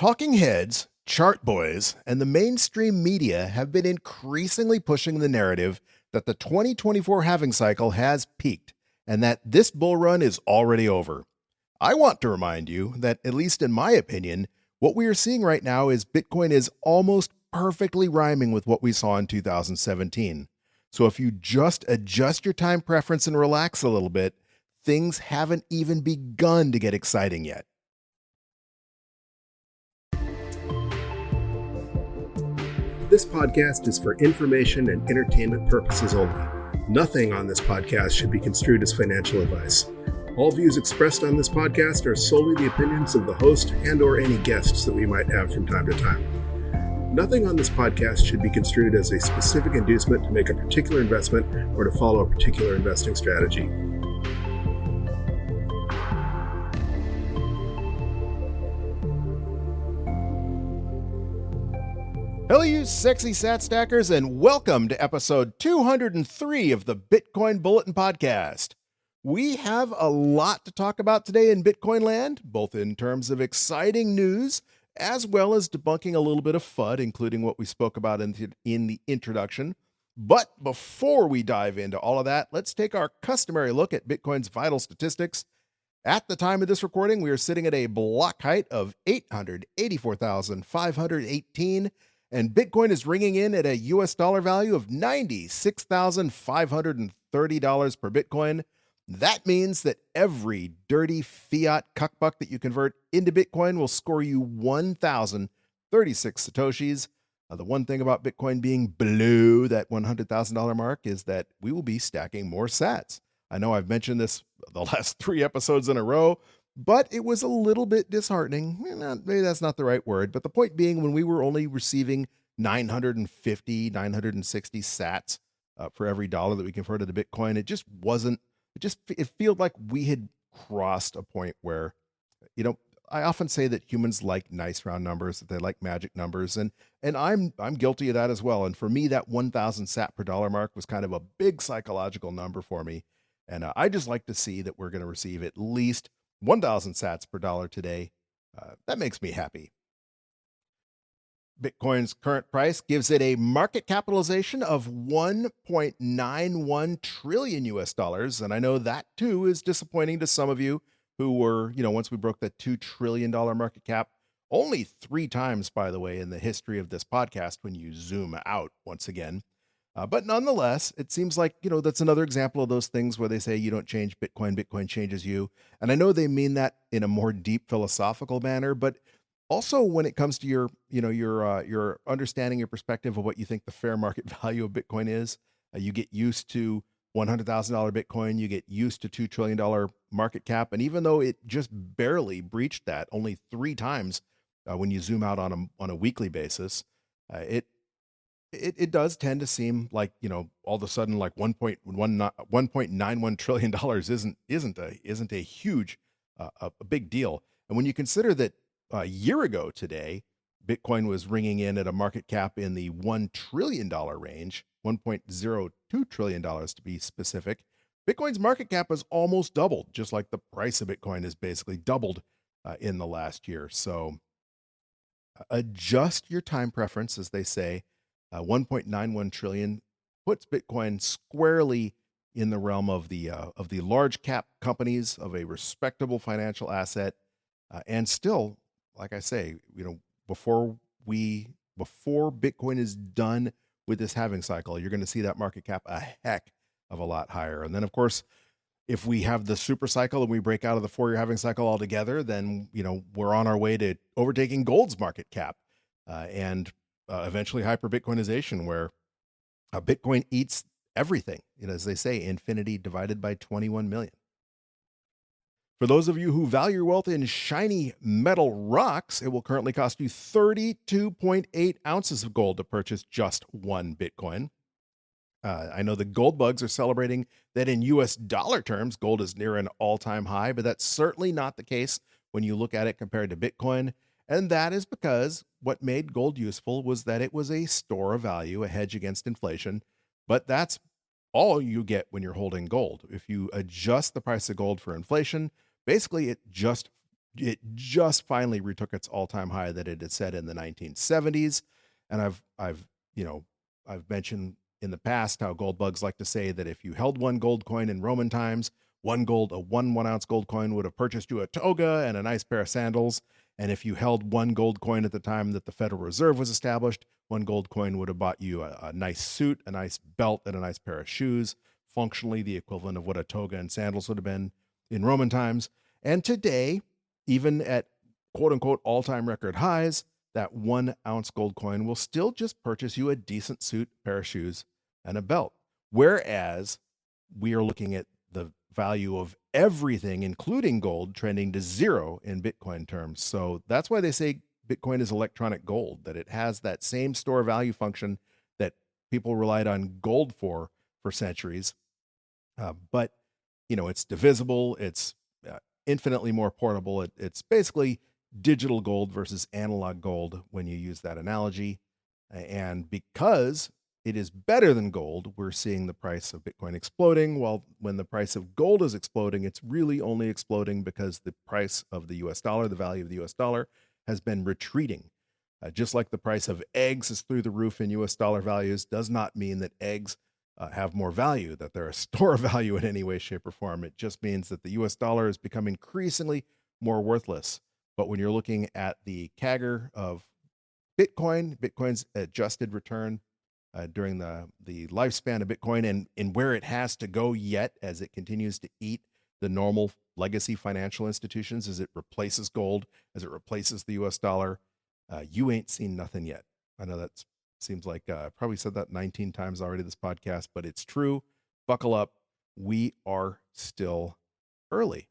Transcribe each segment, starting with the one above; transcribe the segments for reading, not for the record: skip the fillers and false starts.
Talking heads, chart boys, and the mainstream media have been increasingly pushing the narrative that the 2024 halving cycle has peaked and that this bull run is already over. I want to remind you that, at least in my opinion, what we are seeing right now is Bitcoin is almost perfectly rhyming with what we saw in 2017. So if you just adjust your time preference and relax a little bit, things haven't even begun to get exciting yet. This podcast is for information and entertainment purposes only. Nothing on this podcast should be construed as financial advice. All views expressed on this podcast are solely the opinions of the host and/or any guests that we might have from time to time. Nothing on this podcast should be construed as a specific inducement to make a particular investment or to follow a particular investing strategy. Hello, you sexy sat stackers, and welcome to episode 203 of the Bitcoin Bulletin Podcast. We have a lot to talk about today in Bitcoin land, both in terms of exciting news, as well as debunking a little bit of FUD, including what we spoke about in the introduction. But before we dive into all of that, let's take our customary look at Bitcoin's vital statistics. At the time of this recording, we are sitting at a block height of 884,518, and Bitcoin is ringing in at a US dollar value of $96,530 per Bitcoin. That means that every dirty fiat cuckbuck that you convert into Bitcoin will score you 1,036 Satoshis. The one thing about Bitcoin being below that $100,000 mark is that we will be stacking more sats. I know I've mentioned this the last 3 episodes in a row, but it was a little bit disheartening. Maybe that's not the right word, but the point being, when we were only receiving 950, 960 sats for every dollar that we converted to Bitcoin, it felt like we had crossed a point where, I often say that humans like nice round numbers, that they like magic numbers, and I'm guilty of that as well. And for me, that 1,000 sat per dollar mark was kind of a big psychological number for me. And I just like to see that we're going to receive at least 1,000 sats per dollar today. That makes me happy. Bitcoin's current price gives it a market capitalization of 1.91 trillion US dollars. And I know that too is disappointing to some of you who were, once we broke that $2 trillion market cap, only 3 times, by the way, in the history of this podcast when you zoom out once again. But nonetheless, it seems like, that's another example of those things where they say you don't change Bitcoin, Bitcoin changes you. And I know they mean that in a more deep philosophical manner, but also when it comes to your understanding, your perspective of what you think the fair market value of Bitcoin is, you get used to $100,000 Bitcoin, you get used to $2 trillion market cap. And even though it just barely breached that only 3 times when you zoom out on a weekly basis, it does tend to seem like, all of a sudden, like $1.91 trillion isn't a huge, a big deal. And when you consider that a year ago today, Bitcoin was ringing in at a market cap in the $1 trillion range, $1.02 trillion to be specific. Bitcoin's market cap has almost doubled, just like the price of Bitcoin has basically doubled in the last year. So adjust your time preference, as they say. 1.91 trillion puts Bitcoin squarely in the realm of the large cap companies, of a respectable financial asset, and still, like I say, before Bitcoin is done with this halving cycle, you're going to see that market cap a heck of a lot higher. And then, of course, if we have the super cycle and we break out of the 4-year halving cycle altogether, then we're on our way to overtaking gold's market cap, and eventually hyper Bitcoinization, where Bitcoin eats everything. As they say, infinity divided by 21 million. For those of you who value your wealth in shiny metal rocks, it will currently cost you 32.8 ounces of gold to purchase just 1 Bitcoin. I know the gold bugs are celebrating that in US dollar terms, gold is near an all-time high, but that's certainly not the case when you look at it compared to Bitcoin. And that is because what made gold useful was that it was a store of value, a hedge against inflation. But that's all you get when you're holding gold. If you adjust the price of gold for inflation, basically it just it just finally retook its all-time high that it had set in the 1970s. And I've mentioned in the past how gold bugs like to say that if you held one gold coin in Roman times, a 1 ounce gold coin would have purchased you a toga and a nice pair of sandals. And if you held one gold coin at the time that the Federal Reserve was established, one gold coin would have bought you a nice suit, a nice belt, and a nice pair of shoes, functionally the equivalent of what a toga and sandals would have been in Roman times. And today, even at quote-unquote all-time record highs, that 1 ounce gold coin will still just purchase you a decent suit, pair of shoes, and a belt. Whereas we are looking at the value of everything, including gold, trending to zero in Bitcoin terms. So that's why they say Bitcoin is electronic gold, that it has that same store value function that people relied on gold for centuries. But, it's divisible. It's infinitely more portable. It's basically digital gold versus analog gold when you use that analogy. And because it is better than gold, we're seeing the price of Bitcoin exploding. While when the price of gold is exploding, it's really only exploding because the price of the US dollar, the value of the US dollar, has been retreating. Just like the price of eggs is through the roof in US dollar values, does not mean that eggs have more value, that they're a store of value in any way, shape, or form. It just means that the US dollar has become increasingly more worthless. But when you're looking at the CAGR of Bitcoin's adjusted return during the lifespan of Bitcoin and where it has to go yet as it continues to eat the normal legacy financial institutions, as it replaces gold, as it replaces the US dollar, you ain't seen nothing yet. I know that seems like I probably said that 19 times already this podcast, but it's true. Buckle up. We are still early.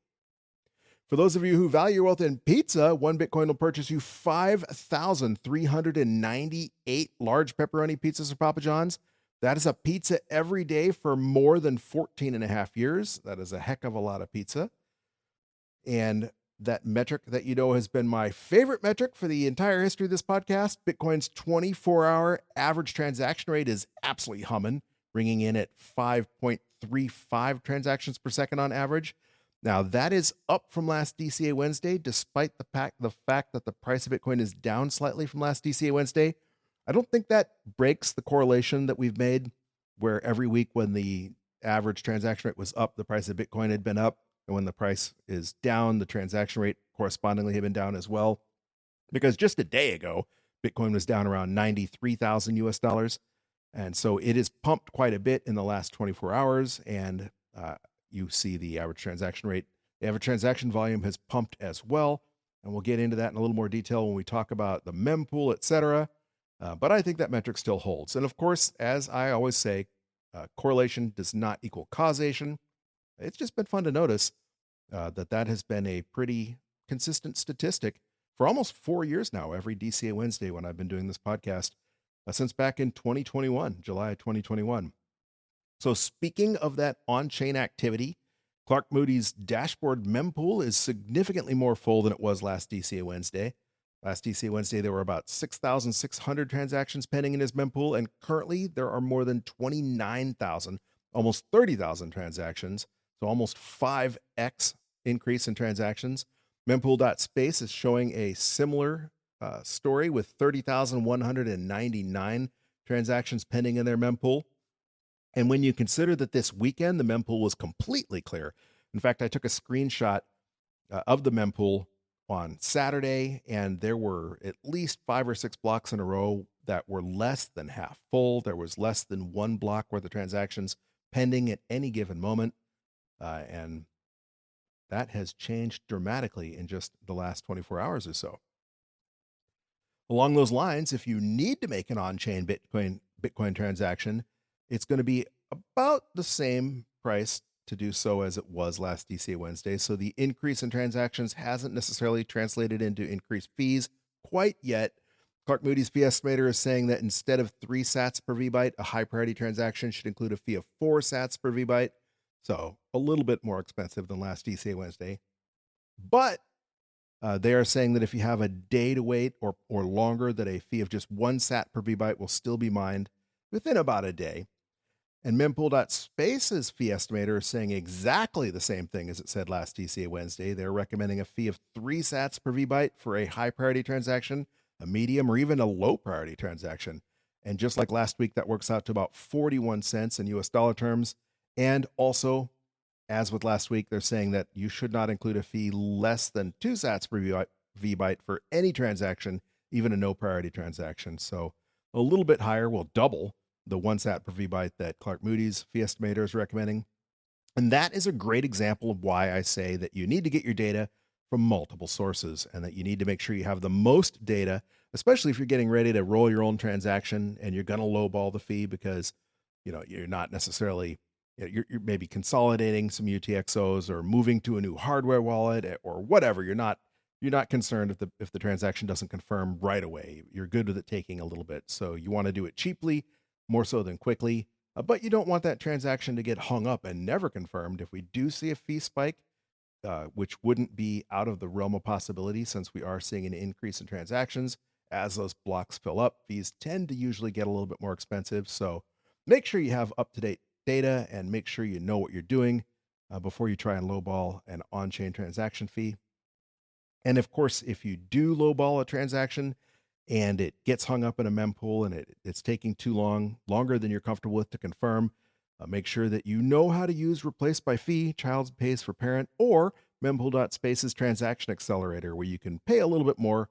For those of you who value your wealth in pizza, one Bitcoin will purchase you 5,398 large pepperoni pizzas from Papa John's. That is a pizza every day for more than 14 and a half years. That is a heck of a lot of pizza. And that metric that has been my favorite metric for the entire history of this podcast, Bitcoin's 24-hour average transaction rate is absolutely humming, ringing in at 5.35 transactions per second on average. Now, that is up from last DCA Wednesday, despite the fact that the price of Bitcoin is down slightly from last DCA Wednesday. I don't think that breaks the correlation that we've made, where every week when the average transaction rate was up, the price of Bitcoin had been up. And when the price is down, the transaction rate correspondingly had been down as well. Because just a day ago, Bitcoin was down around 93,000 US dollars. And so it is pumped quite a bit in the last 24 hours. And you see the average transaction rate. The average transaction volume has pumped as well. And we'll get into that in a little more detail when we talk about the mempool, etc. But I think that metric still holds. And of course, as I always say, correlation does not equal causation. It's just been fun to notice that has been a pretty consistent statistic for almost 4 years now, every DCA Wednesday when I've been doing this podcast, since back in 2021, July 2021. So speaking of that on-chain activity, Clark Moody's dashboard mempool is significantly more full than it was last DCA Wednesday. Last DCA Wednesday, there were about 6,600 transactions pending in his mempool, and currently there are more than 29,000, almost 30,000 transactions. So almost 5x increase in transactions. Mempool.space is showing a similar story with 30,199 transactions pending in their mempool. And when you consider that this weekend, the mempool was completely clear. In fact, I took a screenshot of the mempool on Saturday, and there were at least 5 or 6 blocks in a row that were less than half full. There was less than 1 block worth of transactions pending at any given moment. And that has changed dramatically in just the last 24 hours or so. Along those lines, if you need to make an on-chain Bitcoin transaction, it's going to be about the same price to do so as it was last DCA Wednesday. So the increase in transactions hasn't necessarily translated into increased fees quite yet. Clark Moody's fee estimator is saying that instead of 3 sats per VByte, a high priority transaction should include a fee of 4 sats per VByte. So a little bit more expensive than last DCA Wednesday. But they are saying that if you have a day to wait or longer, that a fee of just 1 sat per VByte will still be mined within about a day. And mempool.space's fee estimator is saying exactly the same thing as it said last DCA Wednesday. They're recommending a fee of 3 sats per VByte for a high priority transaction, a medium, or even a low priority transaction. And just like last week, that works out to about 41 cents in US dollar terms. And also, as with last week, they're saying that you should not include a fee less than 2 sats per VByte for any transaction, even a no priority transaction. So a little bit higher, will double the 1 sat per VByte that Clark Moody's fee estimator is recommending. And that is a great example of why I say that you need to get your data from multiple sources and that you need to make sure you have the most data, especially if you're getting ready to roll your own transaction and you're going to lowball the fee because, you're not necessarily, you're maybe consolidating some UTXOs or moving to a new hardware wallet or whatever. You're not concerned if the transaction doesn't confirm right away. You're good with it taking a little bit. So you want to do it cheaply, more so than quickly, but you don't want that transaction to get hung up and never confirmed. If we do see a fee spike, which wouldn't be out of the realm of possibility since we are seeing an increase in transactions, as those blocks fill up, fees tend to usually get a little bit more expensive. So make sure you have up-to-date data and make sure you know what you're doing before you try and lowball an on-chain transaction fee. And of course, if you do lowball a transaction and it gets hung up in a mempool and it's taking too long, longer than you're comfortable with to confirm, make sure that you know how to use replace by fee, child pays for parent, or mempool.space's transaction accelerator, where you can pay a little bit more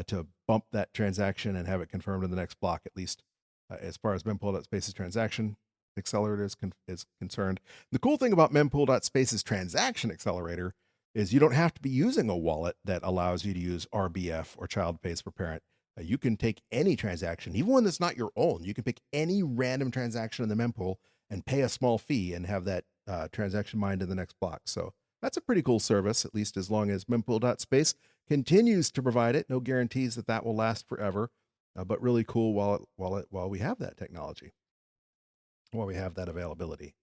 to bump that transaction and have it confirmed in the next block, at least as far as mempool.space's transaction accelerator is concerned. The cool thing about mempool.space's transaction accelerator is you don't have to be using a wallet that allows you to use RBF or child pays for parent. You can take any transaction, even one that's not your own. You can pick any random transaction in the mempool and pay a small fee and have that transaction mined in the next block. So that's a pretty cool service, at least as long as mempool.space continues to provide it. No guarantees that will last forever, but really cool while we have that technology, while we have that availability.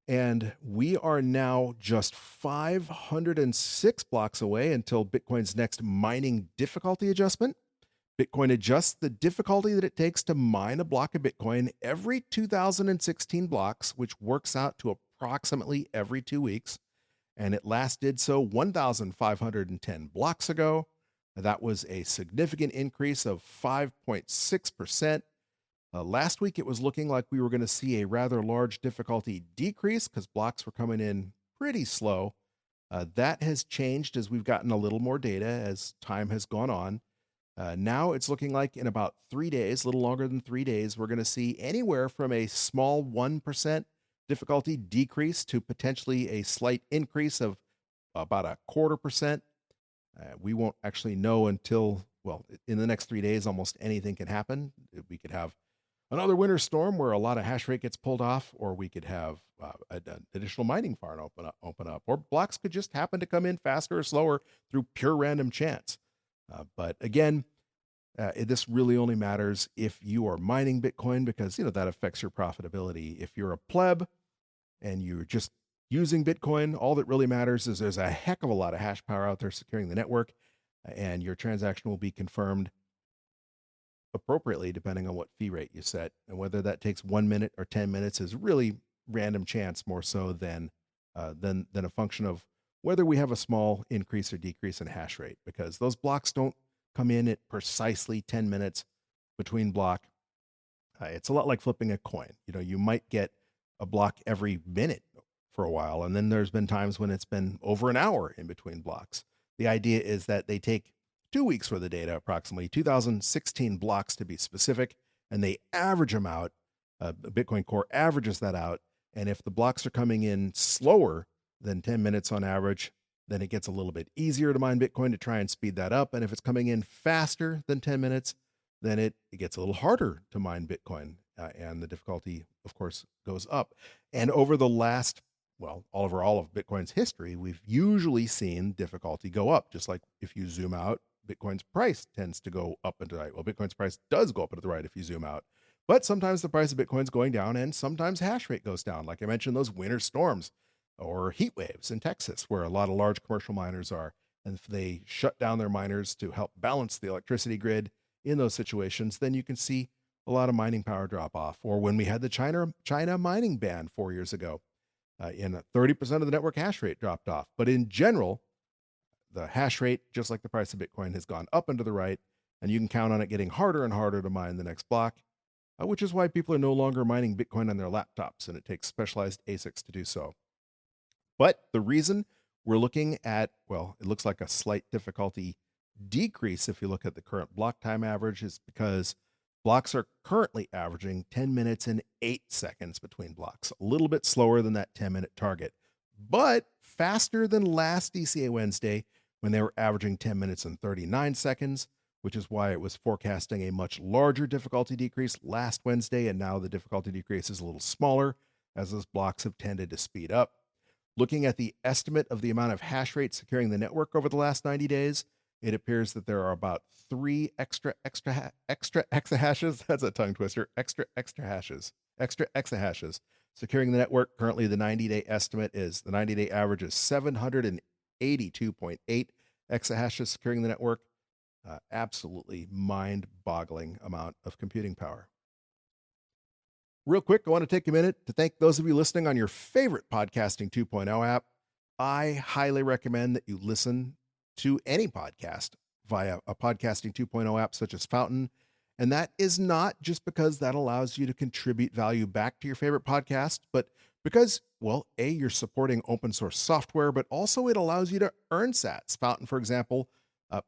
And we are now just 506 blocks away until Bitcoin's next mining difficulty adjustment. Bitcoin adjusts the difficulty that it takes to mine a block of Bitcoin every 2016 blocks, which works out to approximately every 2 weeks. And it last did so 1,510 blocks ago. That was a significant increase of 5.6%. Last week, it was looking like we were going to see a rather large difficulty decrease because blocks were coming in pretty slow. That has changed as we've gotten a little more data as time has gone on. Now it's looking like in about 3 days, a little longer than 3 days, we're going to see anywhere from a small 1% difficulty decrease to potentially a slight increase of about 0.25%. We won't actually know until, in the next 3 days, almost anything can happen. We could have another winter storm where a lot of hash rate gets pulled off, or we could have an additional mining farm open up, or blocks could just happen to come in faster or slower through pure random chance. But again, this really only matters if you are mining Bitcoin because, that affects your profitability. If you're a pleb and you're just using Bitcoin, all that really matters is there's a heck of a lot of hash power out there securing the network, and your transaction will be confirmed appropriately depending on what fee rate you set. And whether that takes 1 minute or 10 minutes is really random chance, more so than a function of whether we have a small increase or decrease in hash rate, because those blocks don't come in at precisely 10 minutes between block. It's a lot like flipping a coin. You might get a block every minute for a while, and then there's been times when it's been over an hour in between blocks. The idea is that they take 2 weeks worth of data, approximately 2016 blocks to be specific, and they average them out. Bitcoin Core averages that out. And if the blocks are coming in slower than 10 minutes on average, then it gets a little bit easier to mine Bitcoin to try and speed that up. And if it's coming in faster than 10 minutes, then it gets a little harder to mine Bitcoin. And the difficulty, of course, goes up. And over the last, all of Bitcoin's history, we've usually seen difficulty go up. Just like if you zoom out, Bitcoin's price tends to go up and to the right. Well, Bitcoin's price does go up and to the right if you zoom out. But sometimes the price of Bitcoin's going down and sometimes hash rate goes down. Like I mentioned, those winter storms or heat waves in Texas, where a lot of large commercial miners are. And if they shut down their miners to help balance the electricity grid in those situations, then you can see a lot of mining power drop off, or when we had the China mining ban 4 years ago, 30% of the network hash rate dropped off. But in general, the hash rate, just like the price of Bitcoin, has gone up and to the right, and you can count on it getting harder and harder to mine the next block, which is why people are no longer mining Bitcoin on their laptops, and it takes specialized ASICs to do so. But the reason we're looking at, well, it looks like a slight difficulty decrease if you look at the current block time average, is because blocks are currently averaging 10 minutes and 8 seconds between blocks, a little bit slower than that 10-minute target, but faster than last DCA Wednesday when they were averaging 10 minutes and 39 seconds, which is why it was forecasting a much larger difficulty decrease last Wednesday, and now the difficulty decrease is a little smaller as those blocks have tended to speed up. Looking at the estimate of the amount of hash rate securing the network over the last 90 days, it appears that there are about 3 extra exahashes. That's a tongue twister. Extra exahashes securing the network. Currently, the 90-day average is 782.8 exahashes securing the network. Absolutely mind-boggling amount of computing power. Real quick, I want to take a minute to thank those of you listening on your favorite Podcasting 2.0 app. I highly recommend that you listen to any podcast via a Podcasting 2.0 app such as Fountain. And that is not just because that allows you to contribute value back to your favorite podcast, but because, well, A, you're supporting open source software, but also it allows you to earn sats. Fountain, for example,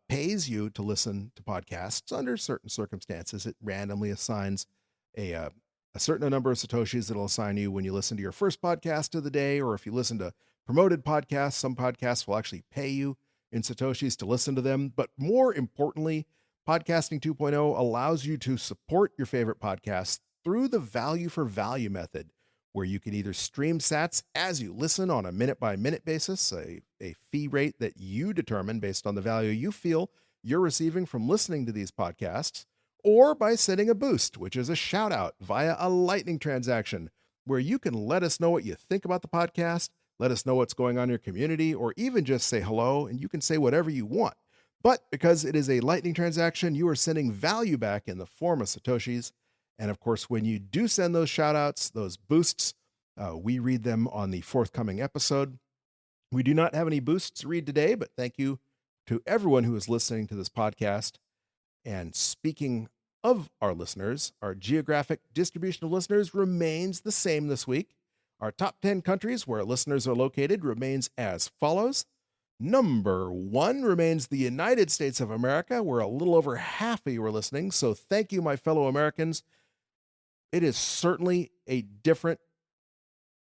pays you to listen to podcasts under certain circumstances. It randomly assigns a certain number of Satoshis that it'll assign you when you listen to your first podcast of the day, or if you listen to promoted podcasts. Some podcasts will actually pay you in Satoshis to listen to them. But more importantly, Podcasting 2.0 allows you to support your favorite podcasts through the value for value method, where you can either stream sats as you listen on a minute-by-minute basis, a fee rate that you determine based on the value you feel you're receiving from listening to these podcasts, or by sending a boost, which is a shout-out via a Lightning transaction, where you can let us know what you think about the podcast, let us know what's going on in your community, or even just say hello, and you can say whatever you want. But because it is a Lightning transaction, you are sending value back in the form of Satoshis. And of course, when you do send those shout-outs, those boosts, we read them on the forthcoming episode. We do not have any boosts to read today, but thank you to everyone who is listening to this podcast. And speaking of our listeners, our geographic distribution of listeners remains the same this week. Our top 10 countries where listeners are located remains as follows. Number 1 remains the United States of America, where a little over half of you are listening. So thank you, my fellow Americans. It is certainly a different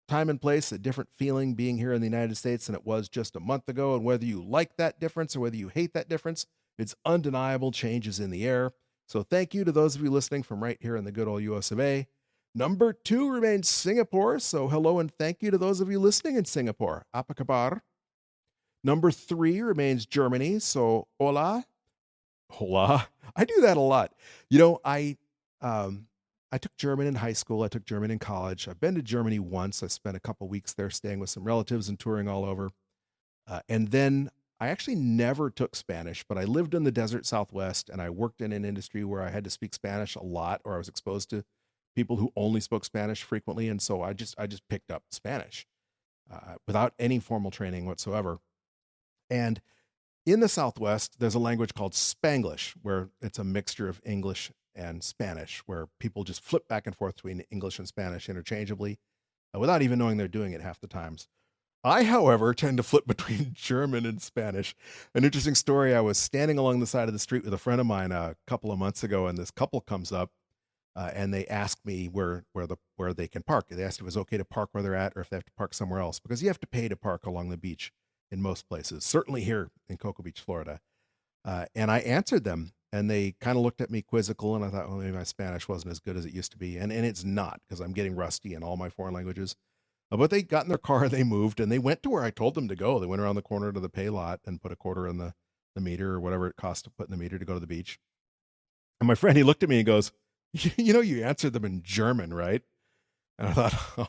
time and place, a different feeling being here in the United States than it was just a month ago. And whether you like that difference or whether you hate that difference, it's undeniable changes in the air. So thank you to those of you listening from right here in the good old US of A. Number 2 remains Singapore. So hello and thank you to those of you listening in Singapore. Apa kabar? Number 3 remains Germany. So hola. Hola. I do that a lot. You know, I took German in high school. I took German in college. I've been to Germany once. I spent a couple weeks there staying with some relatives and touring all over. And then I actually never took Spanish, but I lived in the desert Southwest and I worked in an industry where I had to speak Spanish a lot, or I was exposed to people who only spoke Spanish frequently. And so I just picked up Spanish without any formal training whatsoever. And in the Southwest, there's a language called Spanglish, where it's a mixture of English and Spanish, where people just flip back and forth between English and Spanish interchangeably without even knowing they're doing it half the times. I, however, tend to flip between German and Spanish. An interesting story, I was standing along the side of the street with a friend of mine a couple of months ago, and this couple comes up and they asked me where they can park. They asked if it was okay to park where they're at or if they have to park somewhere else, because you have to pay to park along the beach in most places, certainly here in Cocoa Beach, Florida. And I answered them, and they kind of looked at me quizzical, and I thought, well, maybe my Spanish wasn't as good as it used to be. And it's not, because I'm getting rusty in all my foreign languages. But they got in their car, they moved, and they went to where I told them to go. They went around the corner to the pay lot and put a quarter in the meter, or whatever it costs to put in the meter to go to the beach. And my friend, he looked at me and goes, you know, you answered them in German, right? And I thought, oh,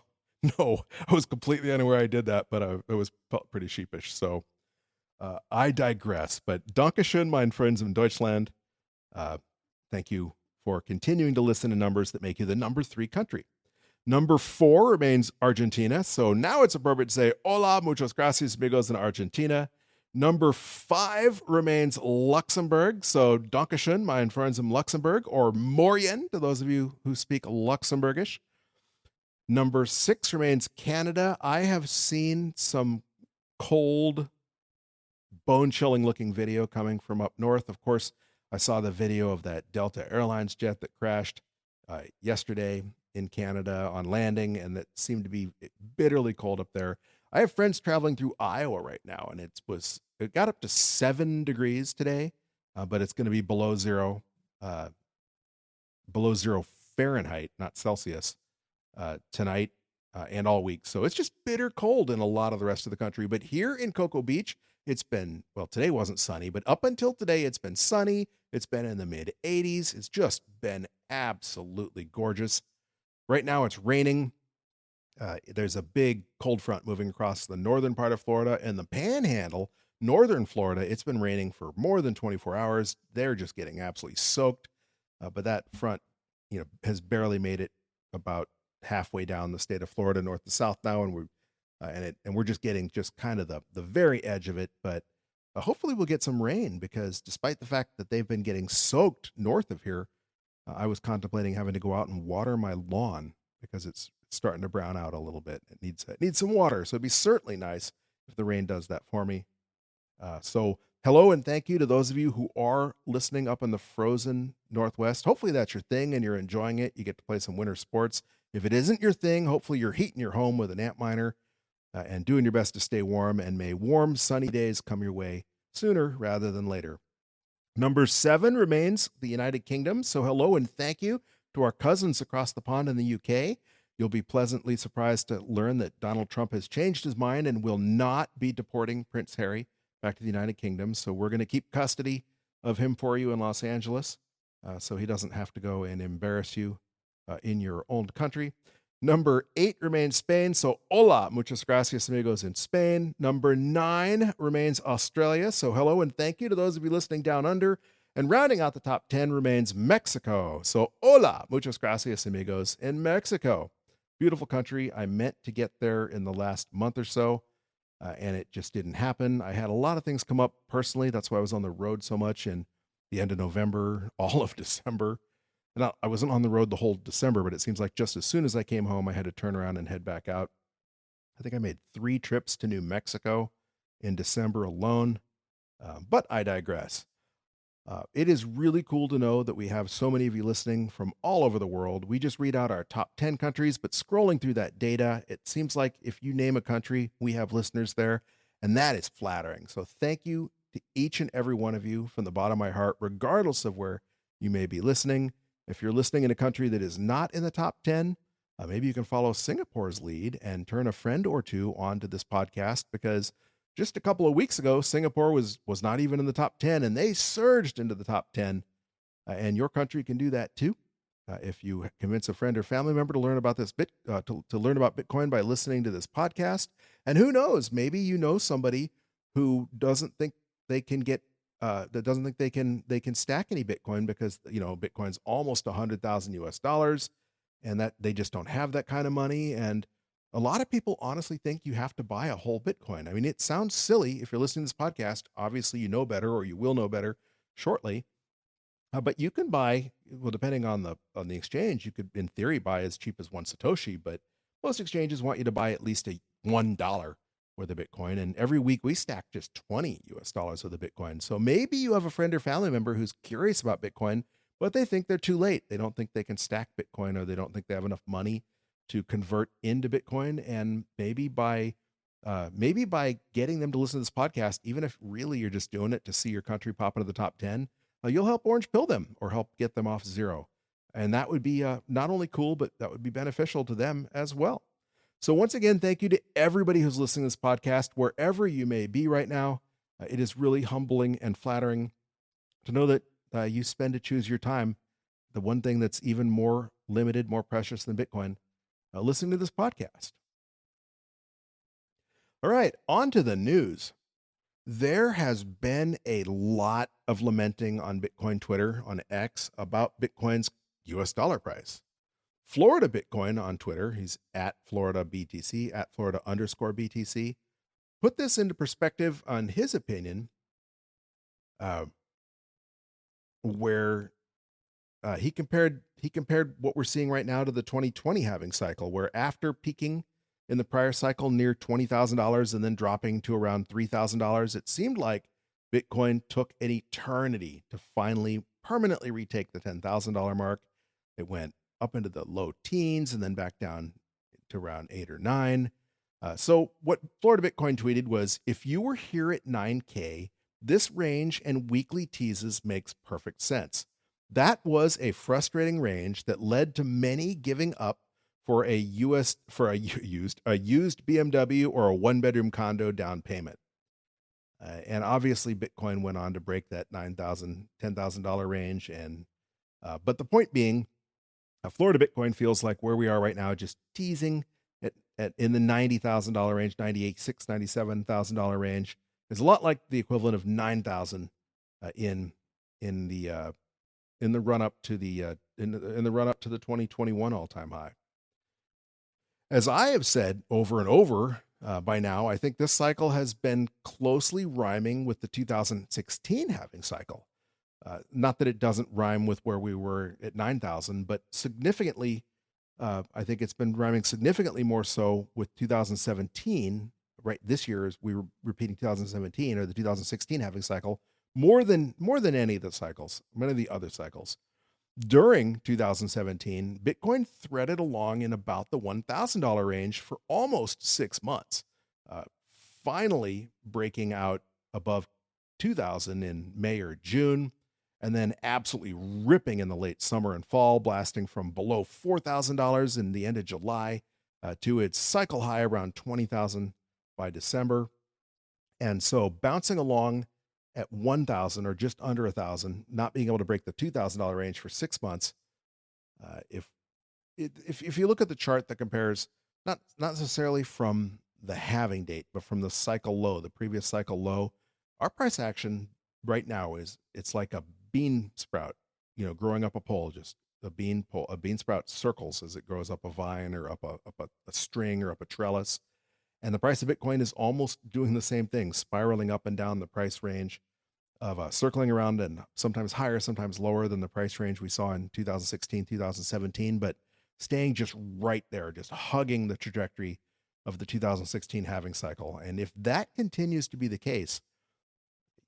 no, I was completely unaware I did that, but it felt pretty sheepish. So I digress. But Dankeschön, mein Friends in Deutschland. Thank you for continuing to listen to numbers that make you the number 3 country. Number 4 remains Argentina. So now it's appropriate to say, hola, muchas gracias, amigos in Argentina. Number 5 remains Luxembourg. So Dankeschön, mein friends in Luxembourg, or Morgen to those of you who speak Luxembourgish. Number 6 remains Canada. I have seen some cold, bone-chilling looking video coming from up north. Of course, I saw the video of that Delta Airlines jet that crashed yesterday in Canada on landing, and that seemed to be bitterly cold up there. I have friends traveling through Iowa right now, and it got up to 7 degrees today, but it's going to be below zero Fahrenheit, not Celsius, tonight and all week. So it's just bitter cold in a lot of the rest of the country. But here in Cocoa Beach, it's been, well, today wasn't sunny, but up until today, it's been sunny. It's been in the mid 80s. It's just been absolutely gorgeous. Right now it's raining. There's a big cold front moving across the northern part of Florida and the Panhandle, northern Florida. It's been raining for more than 24 hours. They're just getting absolutely soaked. But that front, has barely made it about halfway down the state of Florida, north to south now, and we're just getting just kind of the very edge of it. But hopefully we'll get some rain, because despite the fact that they've been getting soaked north of here, I was contemplating having to go out and water my lawn because it's starting to brown out a little bit. It needs some water. So it'd be certainly nice if the rain does that for me. So hello and thank you to those of you who are listening up in the frozen Northwest. Hopefully that's your thing and you're enjoying it. You get to play some winter sports. If it isn't your thing, hopefully you're heating your home with an Antminer and doing your best to stay warm, and may warm, sunny days come your way sooner rather than later. Number 7 remains the United Kingdom. So hello and thank you to our cousins across the pond in the UK. You'll be pleasantly surprised to learn that Donald Trump has changed his mind and will not be deporting Prince Harry back to the United Kingdom. So we're going to keep custody of him for you in Los Angeles, so he doesn't have to go and embarrass you in your own country. Number 8 remains Spain. So hola, muchas gracias, amigos in Spain. Number 9 remains Australia. So hello and thank you to those of you listening down under. And rounding out the top 10 remains Mexico. So hola, muchas gracias, amigos in Mexico. Beautiful country. I meant to get there in the last month or so, and it just didn't happen. I had a lot of things come up personally. That's why I was on the road so much in the end of November, all of December. And I wasn't on the road the whole December, but it seems like just as soon as I came home, I had to turn around and head back out. I think I made 3 trips to New Mexico in December alone, but I digress. It is really cool to know that we have so many of you listening from all over the world. We just read out our top 10 countries, but scrolling through that data, it seems like if you name a country, we have listeners there, and that is flattering. So thank you to each and every one of you from the bottom of my heart, regardless of where you may be listening. If you're listening in a country that is not in the top 10, maybe you can follow Singapore's lead and turn a friend or two onto this podcast, because just a couple of weeks ago, Singapore was not even in the top 10, and they surged into the top 10. And your country can do that too. If you convince a friend or family member to learn about this to learn about Bitcoin by listening to this podcast. And who knows, maybe you know somebody who doesn't think they can get that doesn't think they can stack any Bitcoin, because Bitcoin's almost $100,000 and that they just don't have that kind of money. And a lot of people honestly think you have to buy a whole Bitcoin. I mean, it sounds silly if you're listening to this podcast. Obviously, you know better, or you will know better shortly. But you can buy, well, depending on the exchange, you could in theory buy as cheap as 1 Satoshi, but most exchanges want you to buy at least $1 worth of Bitcoin. And every week we stack just $20 worth of the Bitcoin. So maybe you have a friend or family member who's curious about Bitcoin, but they think they're too late. They don't think they can stack Bitcoin, or they don't think they have enough money to convert into Bitcoin. And maybe by getting them to listen to this podcast, even if really you're just doing it to see your country pop into the top 10, you'll help orange pill them or help get them off zero. And that would be not only cool, but that would be beneficial to them as well. So once again, thank you to everybody who's listening to this podcast, wherever you may be right now. It is really humbling and flattering to know that you spend to choose your time, the one thing that's even more limited, more precious than Bitcoin, listening to this podcast. All right, on to the news. There has been a lot of lamenting on Bitcoin Twitter, on X, about Bitcoin's US dollar price. Florida Bitcoin on Twitter, he's at Florida BTC, at Florida underscore BTC, put this into perspective on his opinion, uh, where he compared what we're seeing right now to the 2020 halving cycle, where after peaking in the prior cycle near $20,000 and then dropping to around $3,000, it seemed like Bitcoin took an eternity to finally permanently retake the $10,000 mark. It went up into the low teens and then back down to around 8 or 9. So what Florida Bitcoin tweeted was, if you were here at 9K, this range and weekly teases makes perfect sense. That was a frustrating range that led to many giving up for a used BMW or a one-bedroom condo down payment. And obviously Bitcoin went on to break that $9,000, $10,000 range. And but the point being, Florida Bitcoin feels like where we are right now, just teasing at in the $90,000 range, $98,600, $97,000 range. Is a lot like the equivalent of 9,000 in the run up to the in the run up to the 2021 all-time high. As I have said over and over by now, I think this cycle has been closely rhyming with the 2016 halving cycle. Not that it doesn't rhyme with where we were at 9,000, but significantly, I think it's been rhyming significantly more so with 2017. Right, this year, as we were repeating 2017 or the 2016 halving cycle, more than any of the cycles, many of the other cycles. During 2017, Bitcoin threaded along in about the $1,000 range for almost 6 months, finally breaking out above 2,000 in May or June, and then absolutely ripping in the late summer and fall, blasting from below $4,000 in the end of July to its cycle high around 20,000 by December. And so bouncing along at 1,000 or just under 1,000, not being able to break the $2,000 range for 6 months. If you look at the chart that compares not necessarily from the halving date, but from the cycle low, the previous cycle low, our price action right now it's like a bean sprout, growing up a pole, just a bean sprout circles as it grows up a vine or up a string or up a trellis. And the price of Bitcoin is almost doing the same thing, spiraling up and down the price range of circling around and sometimes higher, sometimes lower than the price range we saw in 2016, 2017, but staying just right there, just hugging the trajectory of the 2016 halving cycle. And if that continues to be the case,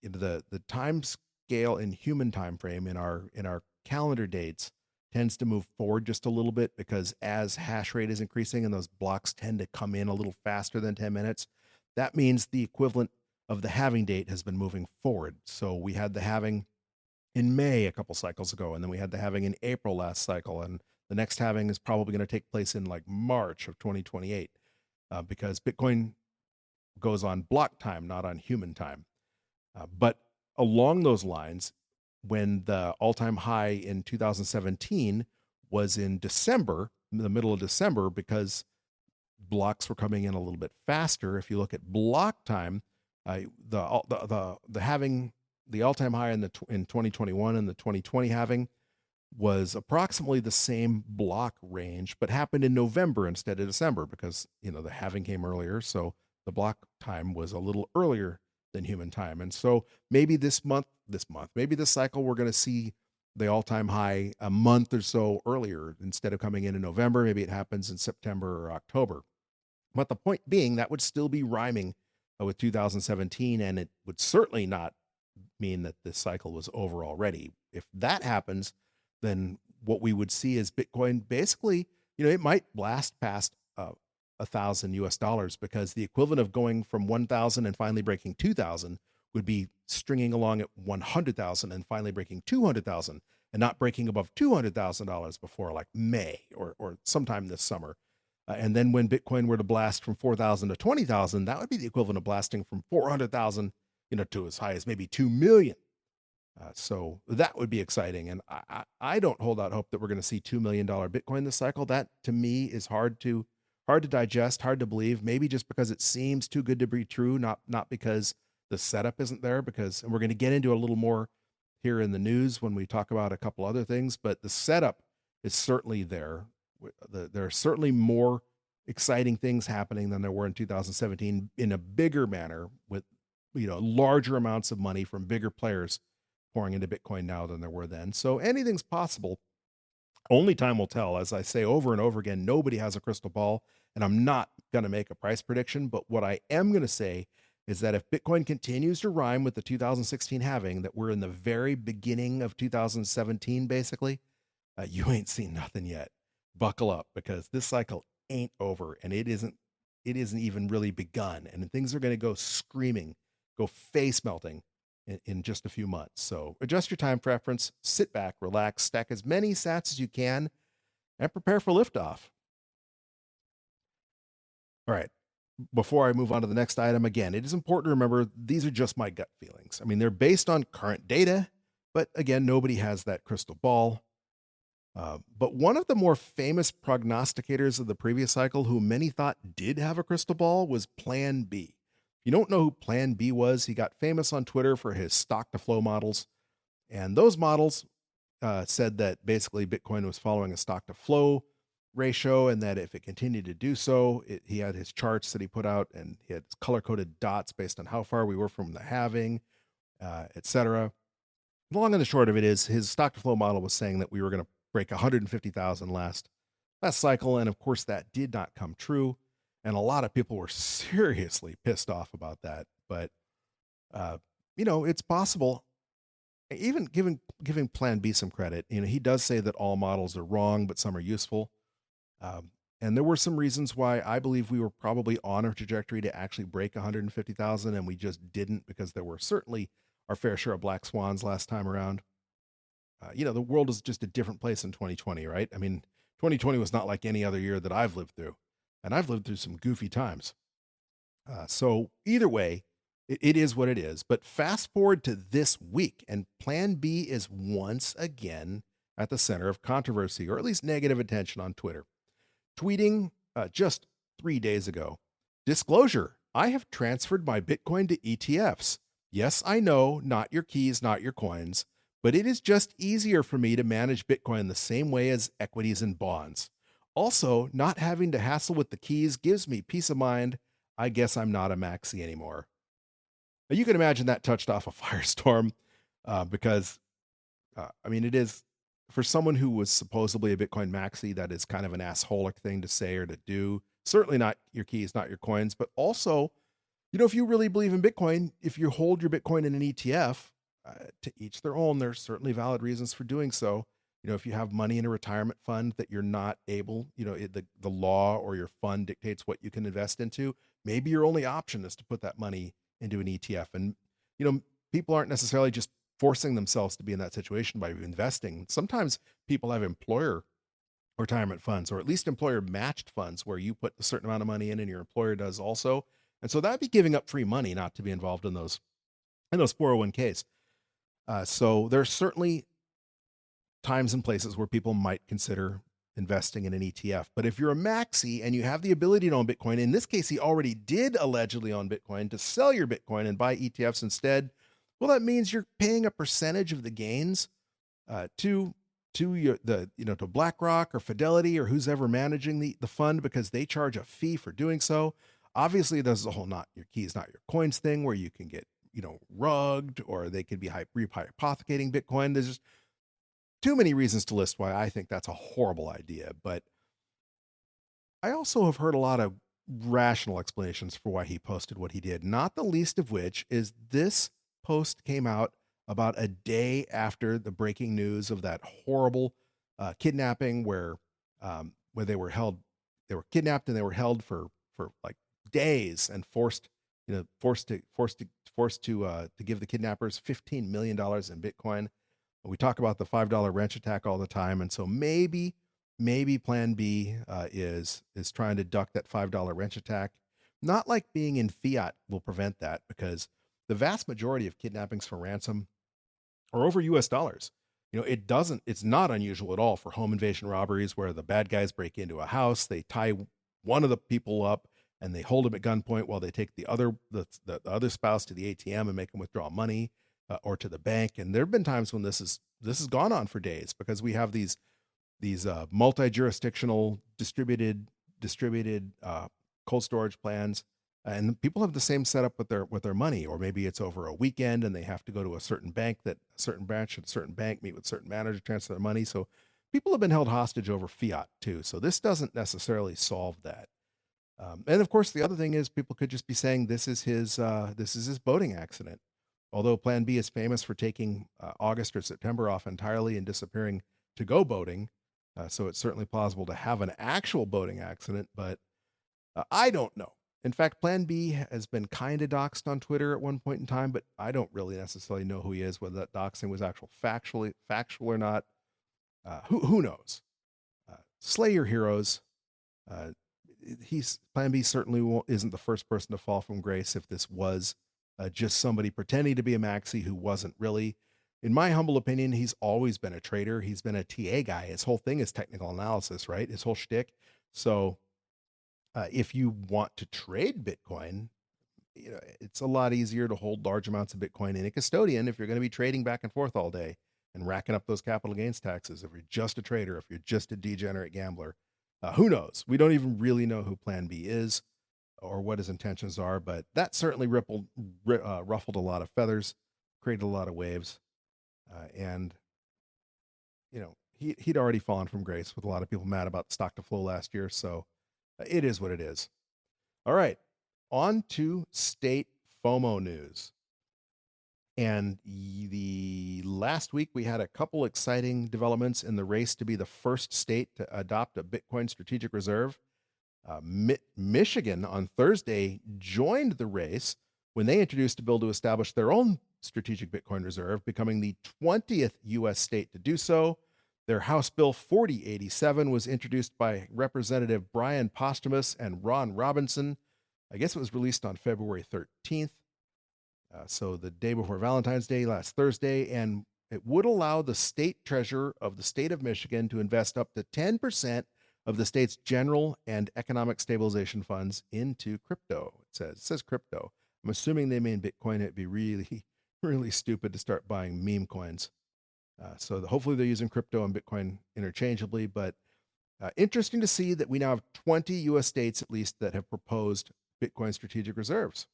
the time scale in human time frame in our calendar dates tends to move forward just a little bit, because as hash rate is increasing and those blocks tend to come in a little faster than 10 minutes, that means the equivalent of the halving date has been moving forward. So we had the halving in May a couple cycles ago, and then we had the halving in April last cycle, and the next halving is probably going to take place in like March of 2028, because Bitcoin goes on block time, not on human time. But along those lines, when the all-time high in 2017 was in December, in the middle of December, because blocks were coming in a little bit faster. If you look at block time, the halving, the all-time high in 2021 and the 2020 halving was approximately the same block range, but happened in November instead of December, because the halving came earlier, so the block time was a little earlier than human time. And so maybe this cycle, we're going to see the all-time high a month or so earlier instead of coming in November. Maybe it happens in September or October. But the point being, that would still be rhyming with 2017, and it would certainly not mean that this cycle was over already. If that happens, then what we would see is Bitcoin basically, it might blast past $1,000 because the equivalent of going from 1,000 and finally breaking 2,000 would be stringing along at 100,000 and finally breaking 200,000 and not breaking above $200,000 before like May or sometime this summer. And then when Bitcoin were to blast from 4,000 to 20,000, that would be the equivalent of blasting from 400,000, to as high as maybe 2 million. So that would be exciting. And I don't hold out hope that we're going to see $2 million Bitcoin this cycle. That to me is hard to digest, hard to believe, maybe just because it seems too good to be true, not because the setup isn't there because, and we're going to get into a little more here in the news when we talk about a couple other things, but the setup is certainly there. There are certainly more exciting things happening than there were in 2017 in a bigger manner, with larger amounts of money from bigger players pouring into Bitcoin now than there were then. So anything's possible. Only time will tell. As I say over and over again, nobody has a crystal ball, and I'm not going to make a price prediction. But what I am going to say is that if Bitcoin continues to rhyme with the 2016 halving, that we're in the very beginning of 2017, basically, you ain't seen nothing yet. Buckle up, because this cycle ain't over, and it isn't even really begun. And things are going to go screaming, go face melting in just a few months. So adjust your time preference, sit back, relax, stack as many sats as you can, and prepare for liftoff. All right. Before I move on to the next item, again, it is important to remember these are just my gut feelings. I mean, they're based on current data, but again, nobody has that crystal ball. But one of the more famous prognosticators of the previous cycle, who many thought did have a crystal ball, was Plan B. If you don't know who Plan B was, he got famous on Twitter for his stock to flow models. And those models said that basically Bitcoin was following a stock to flow ratio, and that if it continued to do so, he had his charts that he put out, and he had color-coded dots based on how far we were from the halving, etc. The long and the short of it is, his stock to flow model was saying that we were going to break 150,000 last cycle, and of course that did not come true, and a lot of people were seriously pissed off about that. But it's possible. Even giving Plan B some credit, he does say that all models are wrong, but some are useful. And there were some reasons why I believe we were probably on a trajectory to actually break 150,000, and we just didn't, because there were certainly our fair share of black swans last time around. The world is just a different place in 2020, right? I mean, 2020 was not like any other year that I've lived through, and I've lived through some goofy times. So either way, it is what it is. But fast forward to this week, and Plan B is once again at the center of controversy, or at least negative attention on Twitter. Tweeting just 3 days ago, "Disclosure, I have transferred my Bitcoin to ETFs. Yes, I know, not your keys, not your coins, but it is just easier for me to manage Bitcoin the same way as equities and bonds. Also, not having to hassle with the keys gives me peace of mind. I guess I'm not a maxi anymore." Now, you can imagine that touched off a firestorm, because, it is, for someone who was supposedly a Bitcoin maxi, that is kind of an assholic thing to say or to do. Certainly not your keys, not your coins, but also, if you really believe in Bitcoin, if you hold your Bitcoin in an ETF, to each their own, there's certainly valid reasons for doing so. If you have money in a retirement fund that you're not able, the law or your fund dictates what you can invest into, maybe your only option is to put that money into an ETF. And, people aren't necessarily just forcing themselves to be in that situation by investing. Sometimes people have employer retirement funds, or at least employer matched funds, where you put a certain amount of money in and your employer does also. And so that'd be giving up free money not to be involved in those 401ks. So there's certainly times and places where people might consider investing in an ETF. But if you're a maxi and you have the ability to own Bitcoin, in this case, he already did allegedly own Bitcoin, to sell your Bitcoin and buy ETFs instead, well, that means you're paying a percentage of the gains to BlackRock or Fidelity or who's ever managing the fund, because they charge a fee for doing so. Obviously, there's the whole not your keys, not your coins thing, where you can get rugged, or they could be hypothecating Bitcoin. There's just too many reasons to list why I think that's a horrible idea. But I also have heard a lot of rational explanations for why he posted what he did, not the least of which is this post came out about a day after the breaking news of that horrible kidnapping where they were kidnapped and they were held for like days and forced to give the kidnappers $15 million in Bitcoin. We talk about the $5 wrench attack all the time. And so maybe Plan B is trying to duck that $5 wrench attack. Not like being in fiat will prevent that, because the vast majority of kidnappings for ransom are over US dollars. It's not unusual at all for home invasion robberies where the bad guys break into a house, they tie one of the people up, and they hold them at gunpoint while they take the other spouse to the ATM and make them withdraw money, or to the bank. And there have been times when this has gone on for days, because we have these multi-jurisdictional distributed cold storage plans, and people have the same setup with their money. Or maybe it's over a weekend and they have to go to a certain bank, that a certain branch at a certain bank, meet with a certain manager, transfer their money. So people have been held hostage over fiat too. So this doesn't necessarily solve that. And of course, the other thing is, people could just be saying this is his boating accident. Although Plan B is famous for taking August or September off entirely and disappearing to go boating, so it's certainly plausible to have an actual boating accident. But I don't know. In fact, Plan B has been kind of doxxed on Twitter at one point in time, but I don't really necessarily know who he is, whether that doxing was factual or not. Who knows? Slay your heroes. Plan B certainly isn't the first person to fall from grace. If this was just somebody pretending to be a maxi who wasn't really, in my humble opinion, he's always been a trader. He's been a TA guy. His whole thing is technical analysis, right? His whole shtick. So if you want to trade Bitcoin, it's a lot easier to hold large amounts of Bitcoin in a custodian if you're going to be trading back and forth all day and racking up those capital gains taxes. If you're just a trader, if you're just a degenerate gambler, who knows? We don't even really know who Plan B is or what his intentions are, but that certainly ruffled a lot of feathers, created a lot of waves, and he'd already fallen from grace, with a lot of people mad about the stock to flow last year. So it is what it is. All right, on to state FOMO news. And the last week we had a couple exciting developments in the race to be the first state to adopt a Bitcoin strategic reserve. Michigan on Thursday joined the race when they introduced a bill to establish their own strategic Bitcoin reserve, becoming the 20th U.S. state to do so. Their House Bill 4087 was introduced by Representative Brian Posthumus and Ron Robinson. I guess it was released on February 13th. So the day before Valentine's Day, last Thursday, and it would allow the state treasurer of the state of Michigan to invest up to 10% of the state's general and economic stabilization funds into crypto. It says crypto. I'm assuming they mean Bitcoin. It'd be really, really stupid to start buying meme coins. So hopefully they're using crypto and Bitcoin interchangeably, but interesting to see that we now have 20 U.S. states at least that have proposed Bitcoin strategic reserves.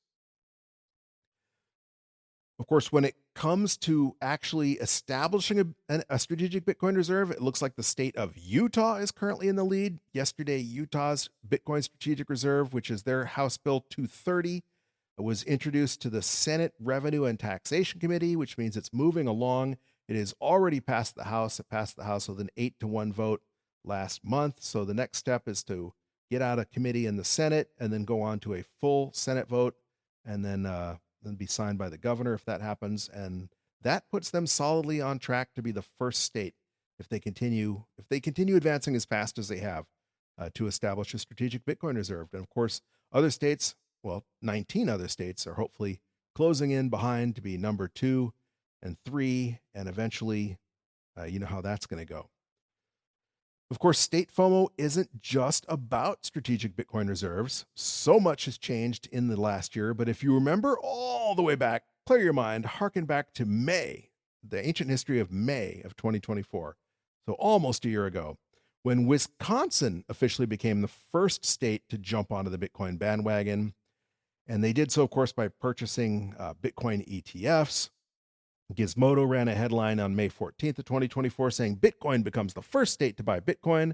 Of course, when it comes to actually establishing a strategic Bitcoin reserve, it looks like the state of Utah is currently in the lead. Yesterday, Utah's Bitcoin strategic reserve, which is their House Bill 230, was introduced to the Senate Revenue and Taxation Committee, which means it's moving along. It has already passed the House. It passed the House with an 8-1 vote last month. So the next step is to get out of committee in the Senate and then go on to a full Senate vote, and then be signed by the governor if that happens. And that puts them solidly on track to be the first state, if they continue advancing as fast as they have, to establish a strategic Bitcoin reserve. And of course, other states, 19 other states, are hopefully closing in behind to be number 2 and 3, and eventually, you know how that's going to go. Of course, state FOMO isn't just about strategic Bitcoin reserves. So much has changed in the last year, but if you remember all the way back, clear your mind, harken back to May, the ancient history of May of 2024, so almost a year ago, when Wisconsin officially became the first state to jump onto the Bitcoin bandwagon. And they did so, of course, by purchasing Bitcoin ETFs. Gizmodo ran a headline on May 14th of 2024 saying Bitcoin becomes the first state to buy Bitcoin.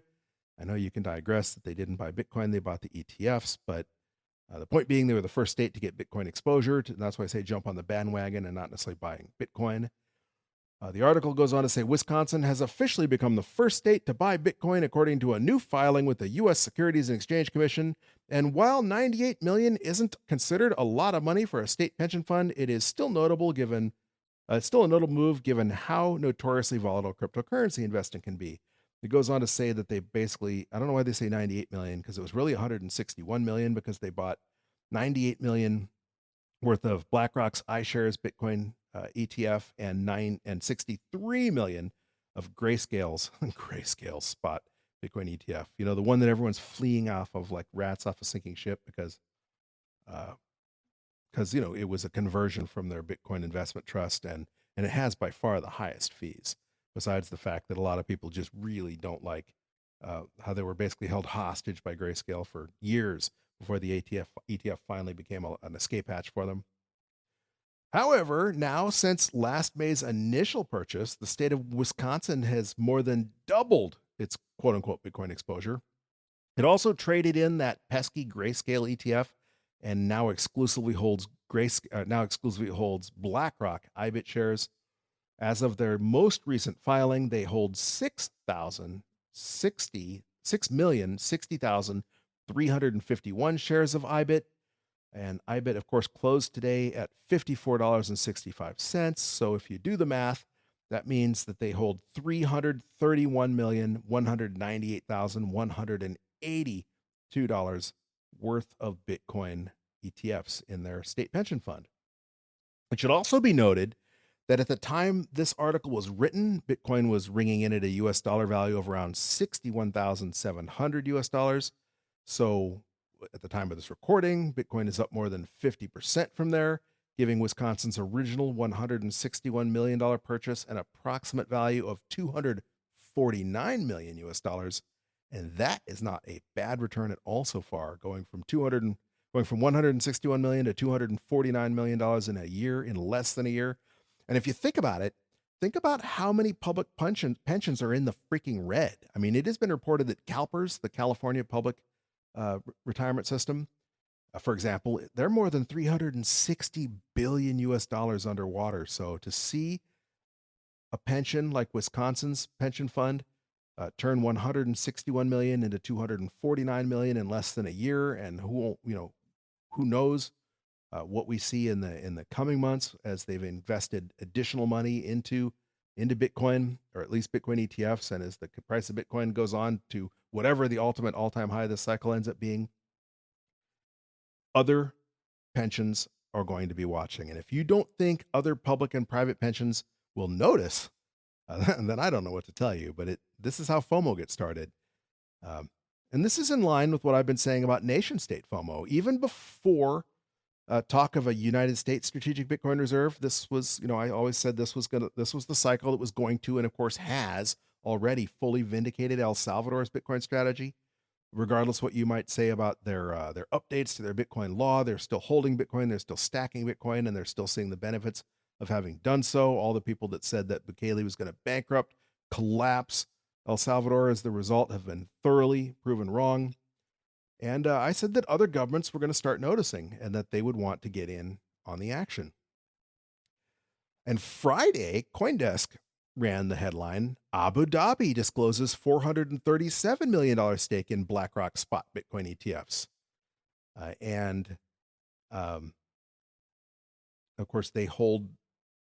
I know you can digress that they didn't buy Bitcoin, they bought the ETFs, but the point being they were the first state to get Bitcoin exposure. And that's why I say jump on the bandwagon and not necessarily buying Bitcoin. The article goes on to say Wisconsin has officially become the first state to buy Bitcoin according to a new filing with the U.S. Securities and Exchange Commission. And while $98 million isn't considered a lot of money for a state pension fund, it is still notable given it's still a notable move given how notoriously volatile cryptocurrency investing can be. It goes on to say that they basically, I don't know why they say 98 million, because it was really 161 million, because they bought 98 million worth of BlackRock's iShares Bitcoin ETF and 63 million of Grayscale's spot Bitcoin ETF. You know, the one that everyone's fleeing off of like rats off a sinking ship because you know, it was a conversion from their Bitcoin investment trust, and it has by far the highest fees, besides the fact that a lot of people just really don't like how they were basically held hostage by Grayscale for years before the ETF finally became an escape hatch for them. However, now since last May's initial purchase, the state of Wisconsin has more than doubled its quote unquote Bitcoin exposure. It also traded in that pesky Grayscale ETF and now exclusively holds BlackRock IBIT shares. As of their most recent filing, they hold 6,060,351 shares of IBIT. And IBIT, of course, closed today at $54.65. So if you do the math, that means that they hold $331,198,182 worth of Bitcoin ETFs in their state pension fund. It should also be noted that at the time this article was written, Bitcoin was ringing in at a US dollar value of around 61,700 US dollars. So at the time of this recording, Bitcoin is up more than 50% from there, giving Wisconsin's original $161 million purchase an approximate value of $249 million US dollars. And that is not a bad return at all so far, going from $161 million to $249 million in a year, in less than a year. And if you think about it, think about how many public pensions are in the freaking red. I mean, it has been reported that CalPERS, the California Public Retirement System, for example, they're more than 360 billion US dollars underwater. So to see a pension like Wisconsin's pension fund turn 161 million into 249 million in less than a year, and who knows what we see in the coming months as they've invested additional money into Bitcoin, or at least Bitcoin ETFs, and as the price of Bitcoin goes on to whatever the ultimate all-time high this cycle ends up being, other pensions are going to be watching. And if you don't think other public and private pensions will notice, then I don't know what to tell you. But this is how FOMO gets started. And this is in line with what I've been saying about nation state FOMO. Even before talk of a United States strategic Bitcoin reserve, this was, I always said this was the cycle that was going to, and of course has already fully vindicated El Salvador's Bitcoin strategy. Regardless what you might say about their updates to their Bitcoin law, they're still holding Bitcoin, they're still stacking Bitcoin, and they're still seeing the benefits of having done so. All the people that said that Bukele was going to bankrupt, collapse El Salvador as the result have been thoroughly proven wrong. And I said that other governments were going to start noticing and that they would want to get in on the action. And Friday, CoinDesk ran the headline, Abu Dhabi discloses $437 million stake in BlackRock spot Bitcoin ETFs. Of course, they hold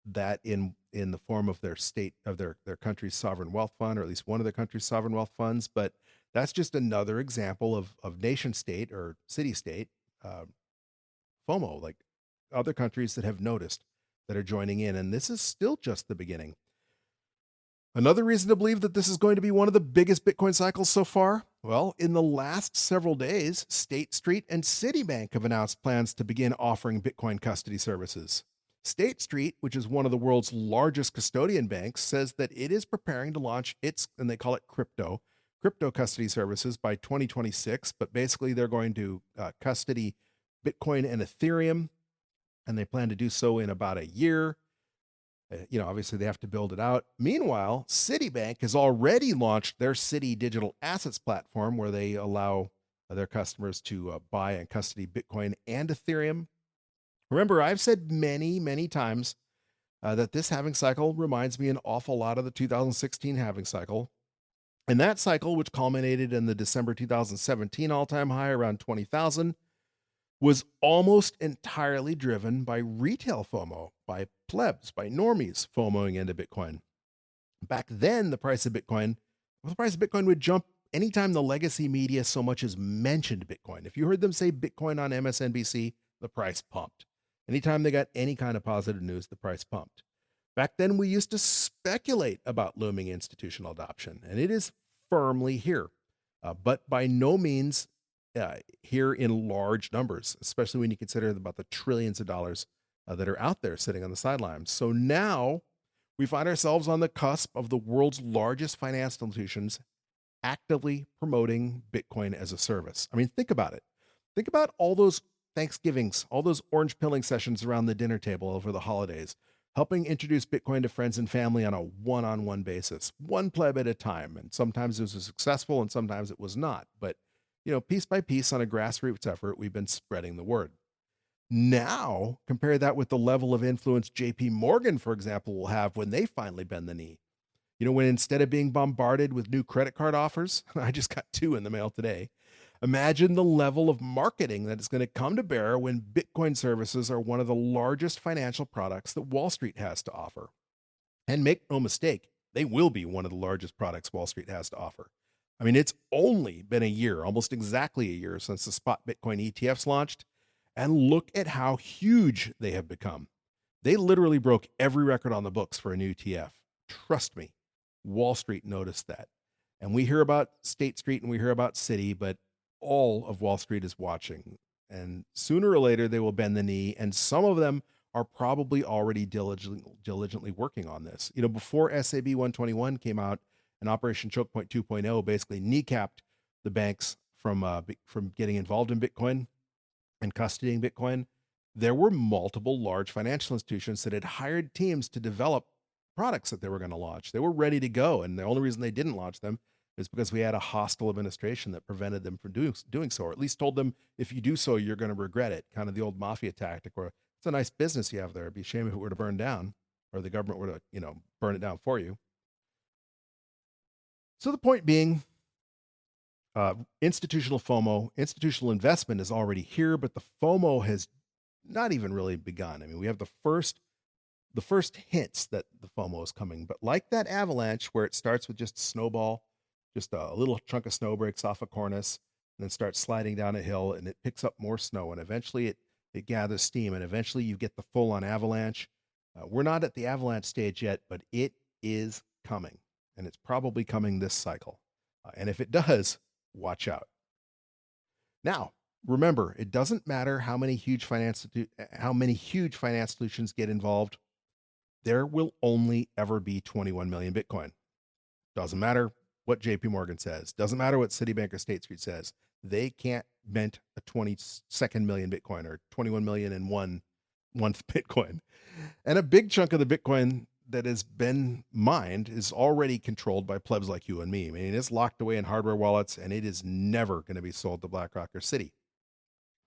that in the form of their state, of their country's sovereign wealth fund, or at least one of their country's sovereign wealth funds. But that's just another example of nation state or city state FOMO, like other countries that have noticed that are joining in. And this is still just the beginning. Another reason to believe that this is going to be one of the biggest Bitcoin cycles so far? Well, in the last several days, State Street and Citibank have announced plans to begin offering Bitcoin custody services. State Street, which is one of the world's largest custodian banks, says that it is preparing to launch its, and they call it crypto custody services by 2026, but basically they're going to custody Bitcoin and Ethereum, and they plan to do so in about a year. Obviously they have to build it out. Meanwhile, Citibank has already launched their Citi digital assets platform where they allow their customers to buy and custody Bitcoin and Ethereum. Remember, I've said many, many times that this halving cycle reminds me an awful lot of the 2016 halving cycle. And that cycle, which culminated in the December 2017 all-time high around 20,000, was almost entirely driven by retail FOMO, by plebs, by normies FOMOing into Bitcoin. Back then, the price of Bitcoin would jump anytime the legacy media so much as mentioned Bitcoin. If you heard them say Bitcoin on MSNBC, the price pumped. Anytime they got any kind of positive news, the price pumped. Back then, we used to speculate about looming institutional adoption, and it is firmly here. but by no means here in large numbers, especially when you consider about the trillions of dollars that are out there sitting on the sidelines. So now we find ourselves on the cusp of the world's largest financial institutions actively promoting Bitcoin as a service. I mean, think about it. Think about all those Thanksgivings, all those orange pilling sessions around the dinner table over the holidays, helping introduce Bitcoin to friends and family on a one-on-one basis, one pleb at a time. And sometimes it was successful and sometimes it was not. But, piece by piece on a grassroots effort, we've been spreading the word. Now, compare that with the level of influence JP Morgan, for example, will have when they finally bend the knee. When instead of being bombarded with new credit card offers, I just got 2 in the mail today. Imagine the level of marketing that is going to come to bear when Bitcoin services are one of the largest financial products that Wall Street has to offer. And make no mistake, they will be one of the largest products Wall Street has to offer. I mean, it's only been a year, almost exactly a year, since the spot Bitcoin ETFs launched. And look at how huge they have become. They literally broke every record on the books for a new ETF. Trust me, Wall Street noticed that. And we hear about State Street and we hear about Citi, but all of Wall Street is watching. And sooner or later, they will bend the knee. And some of them are probably already diligently working on this. Before SAB 121 came out, and Operation Choke Point 2.0 basically kneecapped the banks from getting involved in Bitcoin and custodying Bitcoin, there were multiple large financial institutions that had hired teams to develop products that they were going to launch. They were ready to go. And the only reason they didn't launch them is because we had a hostile administration that prevented them from doing so, or at least told them, if you do so, you're going to regret it. Kind of the old mafia tactic where it's a nice business you have there. It'd be a shame if it were to burn down, or the government were to, burn it down for you. So the point being, institutional FOMO, institutional investment is already here, but the FOMO has not even really begun. I mean, we have the first hints that the FOMO is coming, but like that avalanche where it starts with just a snowball, just a little chunk of snow breaks off a cornice and then starts sliding down a hill and it picks up more snow and eventually it gathers steam and eventually you get the full on avalanche. We're not at the avalanche stage yet, but it is coming and it's probably coming this cycle. And if it does, watch out. Now, remember, it doesn't matter how many huge finance solutions get involved. There will only ever be 21 million Bitcoin. Doesn't matter what JP Morgan says. Doesn't matter what Citibank or State Street says. They can't mint a 22nd million Bitcoin or 21 million in one month Bitcoin. And a big chunk of the Bitcoin that has been mined is already controlled by plebs like you and me. I mean, it's locked away in hardware wallets and it is never going to be sold to BlackRock or Citi.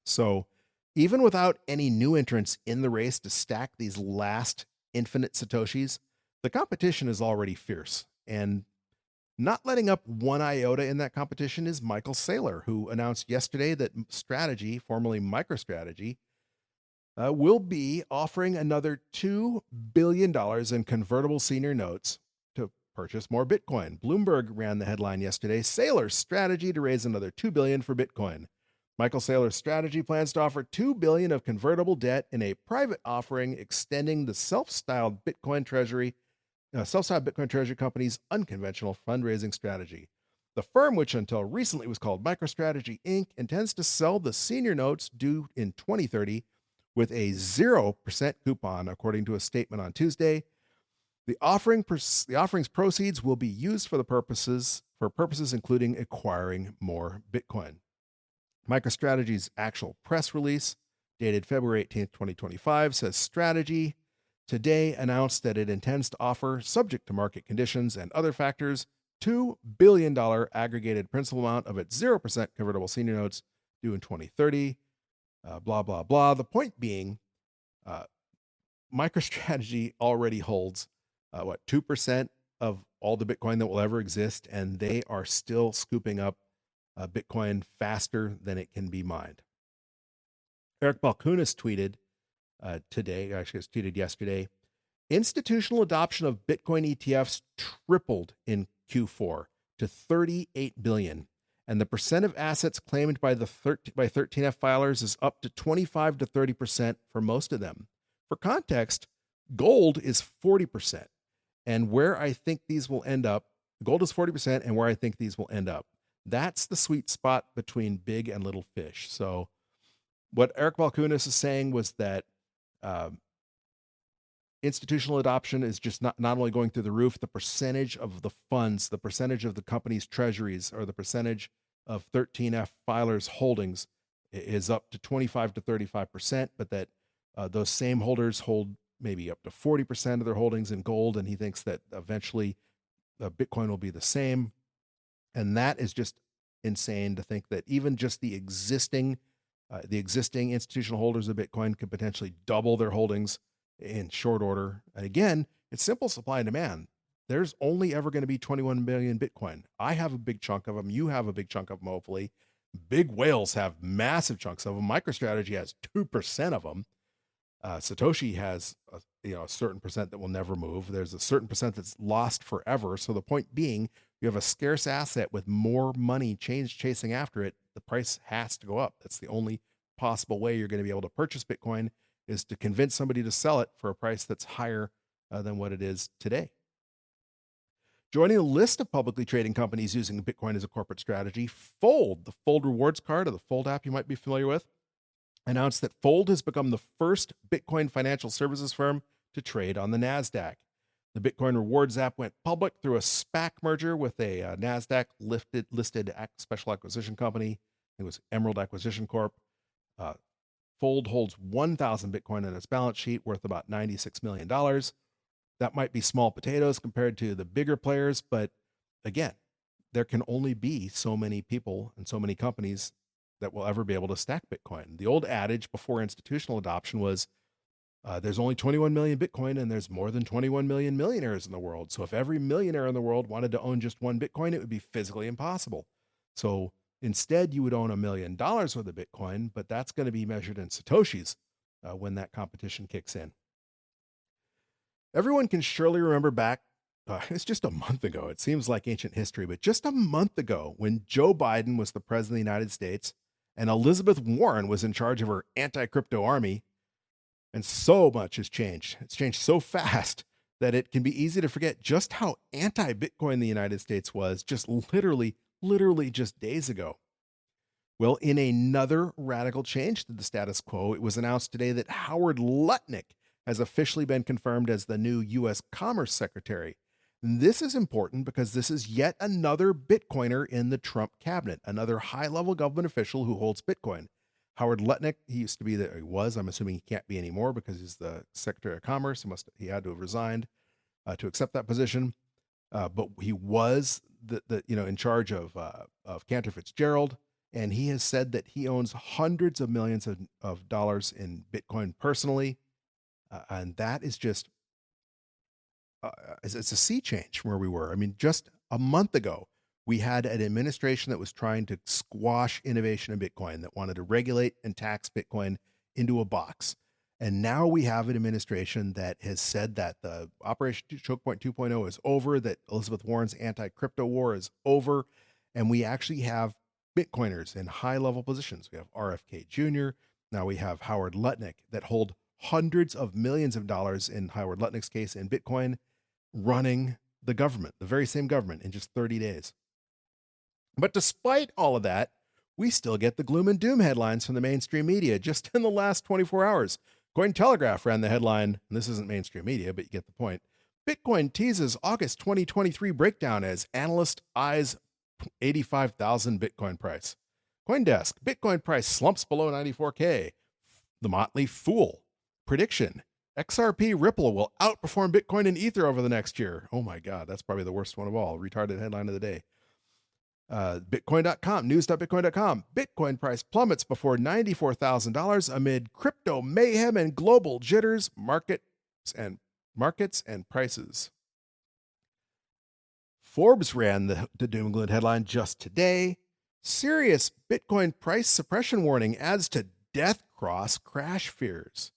So even without any new entrants in the race to stack these last infinite Satoshis, the competition is already fierce. And not letting up one iota in that competition is Michael Saylor, who announced yesterday that Strategy, formerly MicroStrategy, will be offering another $2 billion in convertible senior notes to purchase more Bitcoin. Bloomberg ran the headline yesterday, Saylor's strategy to raise another $2 billion for Bitcoin. Michael Saylor's strategy plans to offer $2 billion of convertible debt in a private offering extending the self-styled Bitcoin Treasury company's unconventional fundraising strategy. The firm, which until recently was called MicroStrategy Inc., intends to sell the senior notes due in 2030 with a 0% coupon, according to a statement on Tuesday. The offering's proceeds will be used for purposes including acquiring more Bitcoin. MicroStrategy's actual press release, dated February 18th, 2025, says Strategy today announced that it intends to offer, subject to market conditions and other factors, $2 billion aggregated principal amount of its 0% convertible senior notes due in 2030. Blah, blah, blah. The point being, MicroStrategy already holds, 2% of all the Bitcoin that will ever exist, and they are still scooping up Bitcoin faster than it can be mined. Eric Balchunas tweeted yesterday, institutional adoption of Bitcoin ETFs tripled in Q4 to 38 billion. And the percent of assets claimed by 13F filers is up to 25 to 30% for most of them. For context, gold is 40%. And where I think these will end up, gold is 40%, and where I think these will end up. That's the sweet spot between big and little fish. So what Eric Balkunas is saying was that institutional adoption is just not only going through the roof, the percentage of the funds, the percentage of the company's treasuries, or the percentage of 13F filers holdings is up to 25 to 35%, but that those same holders hold maybe up to 40% of their holdings in gold. And he thinks that eventually Bitcoin will be the same. And that is just insane to think that even just the existing institutional holders of Bitcoin could potentially double their holdings in short order. And again, it's simple supply and demand. There's only ever going to be 21 million Bitcoin. I have a big chunk of them. You have a big chunk of them, hopefully. Big whales have massive chunks of them. MicroStrategy has 2% of them. Satoshi has a certain percent that will never move. There's a certain percent that's lost forever. So the point being, you have a scarce asset with more money chasing after it. The price has to go up. That's the only possible way you're going to be able to purchase Bitcoin, is to convince somebody to sell it for a price that's higher than what it is today. Joining a list of publicly trading companies using Bitcoin as a corporate strategy, Fold, the Fold rewards card, or the Fold app you might be familiar with, announced that Fold has become the first Bitcoin financial services firm to trade on the NASDAQ. The Bitcoin rewards app went public through a SPAC merger with a NASDAQ listed special acquisition company. It was Emerald Acquisition Corp. Fold holds 1,000 Bitcoin on its balance sheet, worth about $96 million. That might be small potatoes compared to the bigger players, but again, there can only be so many people and so many companies that will ever be able to stack Bitcoin. The old adage before institutional adoption was, there's only 21 million Bitcoin and there's more than 21 million millionaires in the world. So if every millionaire in the world wanted to own just one Bitcoin, it would be physically impossible. So instead, you would own $1 million worth of Bitcoin, but that's going to be measured in Satoshis when that competition kicks in. Everyone can surely remember back, it's just a month ago. It seems like ancient history, but just a month ago when Joe Biden was the president of the United States and Elizabeth Warren was in charge of her anti-crypto army. And so much has changed. It's changed so fast that it can be easy to forget just how anti-Bitcoin the United States was just literally just days ago. Well, in another radical change to the status quo, it was announced today that Howard Lutnick has officially been confirmed as the new U.S. Commerce Secretary. And this is important because this is yet another Bitcoiner in the Trump cabinet, another high-level government official who holds Bitcoin. Howard Lutnick, he was, I'm assuming he can't be anymore because he's the Secretary of Commerce. He had to have resigned to accept that position. But he was in charge of Cantor Fitzgerald, and he has said that he owns hundreds of millions of dollars in Bitcoin personally. And that is just, it's a sea change from where we were. I mean, just a month ago, we had an administration that was trying to squash innovation in Bitcoin, that wanted to regulate and tax Bitcoin into a box. And now we have an administration that has said that the Operation Choke Point 2.0 is over, that Elizabeth Warren's anti-crypto war is over, and we actually have Bitcoiners in high-level positions. We have RFK Jr., now we have Howard Lutnick, that hold hundreds of millions of dollars, in Howard Lutnick's case, in Bitcoin, running the government, the very same government, in just 30 days. But despite all of that, we still get the gloom and doom headlines from the mainstream media just in the last 24 hours. Cointelegraph ran the headline, and this isn't mainstream media, but you get the point. Bitcoin teases August 2023 breakdown as analyst eyes 85,000 Bitcoin price. CoinDesk, Bitcoin price slumps below 94K. The Motley Fool, prediction, XRP Ripple will outperform Bitcoin and Ether over the next year. Oh my God, that's probably the worst one of all. Retarded headline of the day. Bitcoin.com, news.bitcoin.com. Bitcoin price plummets before $94,000 amid crypto mayhem and global jitters, markets and prices. Forbes ran the doom and gloom headline just today. Serious Bitcoin price suppression warning adds to death cross crash fears.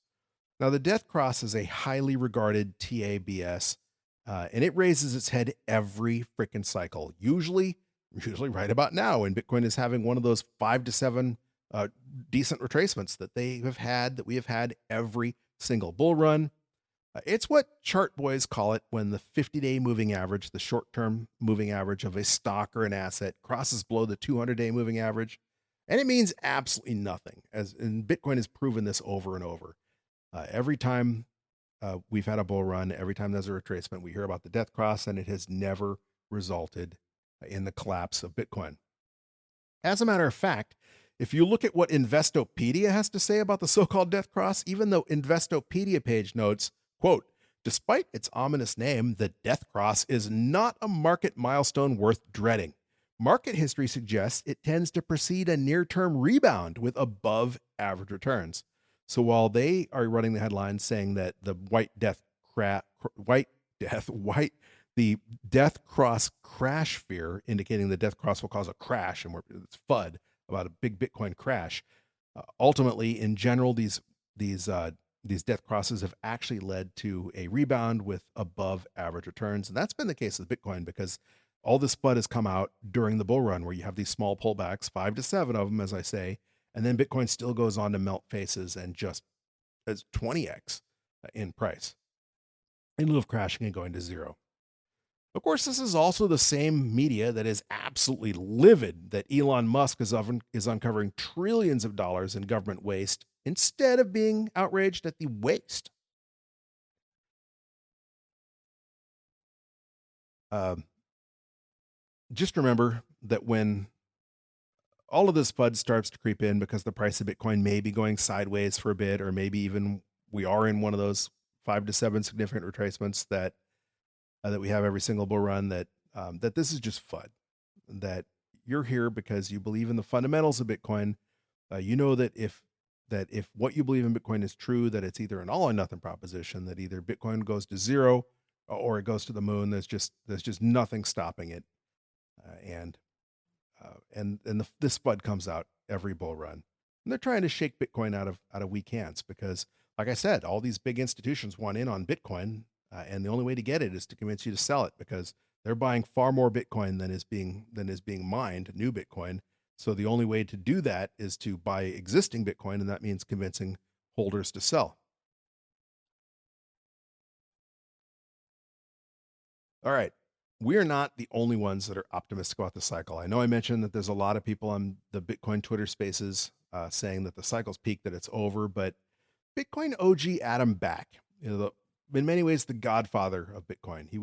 Now, the death cross is a highly regarded TABS, and it raises its head every freaking cycle. Usually right about now, when Bitcoin is having one of those 5 to 7 decent retracements that we have had every single bull run. It's what chart boys call it when the 50-day moving average, the short-term moving average of a stock or an asset, crosses below the 200-day moving average. And it means absolutely nothing. And Bitcoin has proven this over and over. Every time we've had a bull run, every time there's a retracement, we hear about the death cross, and it has never resulted in the collapse of Bitcoin. As a matter of fact, if you look at what Investopedia has to say about the so-called death cross, even though Investopedia page notes, quote, despite its ominous name, the death cross is not a market milestone worth dreading. Market history suggests it tends to precede a near-term rebound with above-average returns. So while they are running the headlines saying that the the death cross crash fear, indicating the death cross will cause a crash, and it's FUD about a big Bitcoin crash. Ultimately, in general, these death crosses have actually led to a rebound with above-average returns, and that's been the case with Bitcoin because all this FUD has come out during the bull run where you have these small pullbacks, 5 to 7 of them, as I say, and then Bitcoin still goes on to melt faces and just as 20x in price in lieu of crashing and going to zero. Of course, this is also the same media that is absolutely livid that Elon Musk is uncovering trillions of dollars in government waste instead of being outraged at the waste. Just remember that when all of this FUD starts to creep in because the price of Bitcoin may be going sideways for a bit, or maybe even we are in one of those 5 to 7 significant retracements that we have every single bull run, that this is just FUD, that you're here because you believe in the fundamentals of Bitcoin. You know that if what you believe in Bitcoin is true, that it's either an all or nothing proposition, that either Bitcoin goes to zero or it goes to the moon. There's just nothing stopping it. This FUD comes out every bull run, and they're trying to shake Bitcoin out of weak hands because, like I said, all these big institutions want in on Bitcoin, and the only way to get it is to convince you to sell it because they're buying far more Bitcoin than is being mined, new Bitcoin. So the only way to do that is to buy existing Bitcoin, and that means convincing holders to sell. All right. We are not the only ones that are optimistic about the cycle. I know I mentioned that there's a lot of people on the Bitcoin Twitter spaces saying that the cycle's peaked, that it's over, but Bitcoin OG Adam Back, in many ways the godfather of Bitcoin. He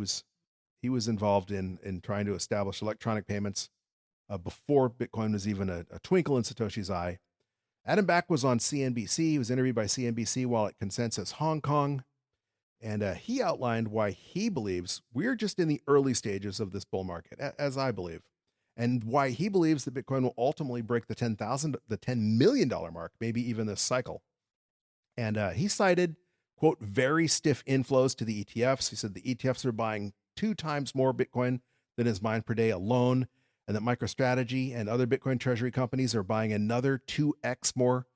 was involved in trying to establish electronic payments before Bitcoin was even a twinkle in Satoshi's eye. Adam Back was on CNBC. He was interviewed by CNBC while at Consensus Hong Kong. And he outlined why he believes we're just in the early stages of this bull market, as I believe, and why he believes that Bitcoin will ultimately break the $10 million mark, maybe even this cycle. And he cited, quote, very stiff inflows to the ETFs. He said the ETFs are buying 2 times more Bitcoin than is mined per day alone, and that MicroStrategy and other Bitcoin treasury companies are buying another 2x more,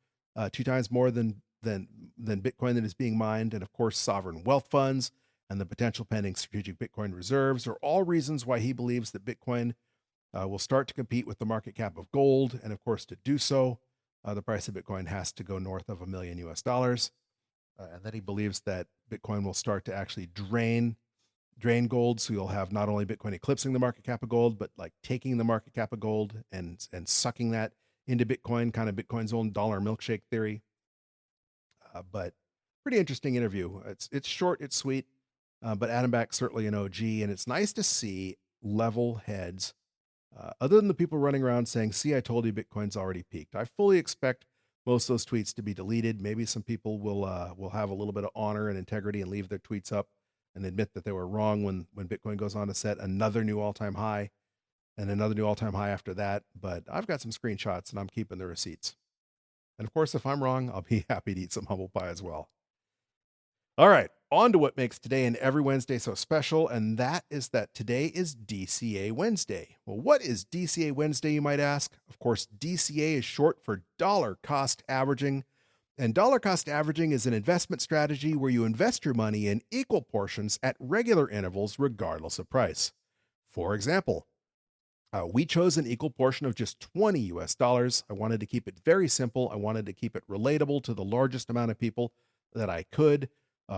2 times more than Bitcoin that is being mined. And of course, sovereign wealth funds and the potential pending strategic Bitcoin reserves are all reasons why he believes that Bitcoin will start to compete with the market cap of gold. And of course, to do so, the price of Bitcoin has to go north of $1 million. And that he believes that Bitcoin will start to actually drain gold. So you'll have not only Bitcoin eclipsing the market cap of gold, but like taking the market cap of gold and sucking that into Bitcoin, kind of Bitcoin's own dollar milkshake theory. But pretty interesting interview. It's short, it's sweet, but Adam Back's certainly an OG, and it's nice to see level heads, other than the people running around saying, see, I told you Bitcoin's already peaked. I fully expect most of those tweets to be deleted. Maybe some people will have a little bit of honor and integrity and leave their tweets up and admit that they were wrong when Bitcoin goes on to set another new all-time high and another new all-time high after that. But I've got some screenshots, and I'm keeping the receipts. And of course, if I'm wrong, I'll be happy to eat some humble pie as well. All right, on to what makes today and every Wednesday so special, and that is that today is DCA Wednesday. Well, what is DCA Wednesday, you might ask? Of course, DCA is short for dollar cost averaging, and dollar cost averaging is an investment strategy where you invest your money in equal portions at regular intervals regardless of price. For example, we chose an equal portion of just $20. I wanted to keep it very simple. I wanted to keep it relatable to the largest amount of people that I could.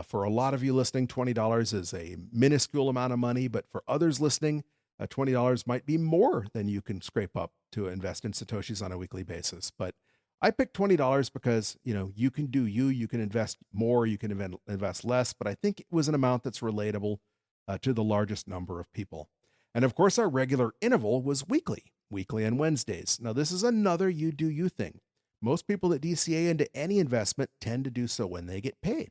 For a lot of you listening, $20 is a minuscule amount of money, but for others listening, $20 might be more than you can scrape up to invest in Satoshis on a weekly basis. But I picked $20 because, you can do you can invest more, you can invest less, but I think it was an amount that's relatable to the largest number of people. And of course, our regular interval was weekly on Wednesdays. Now, this is another you do you thing. Most people that DCA into any investment tend to do so when they get paid.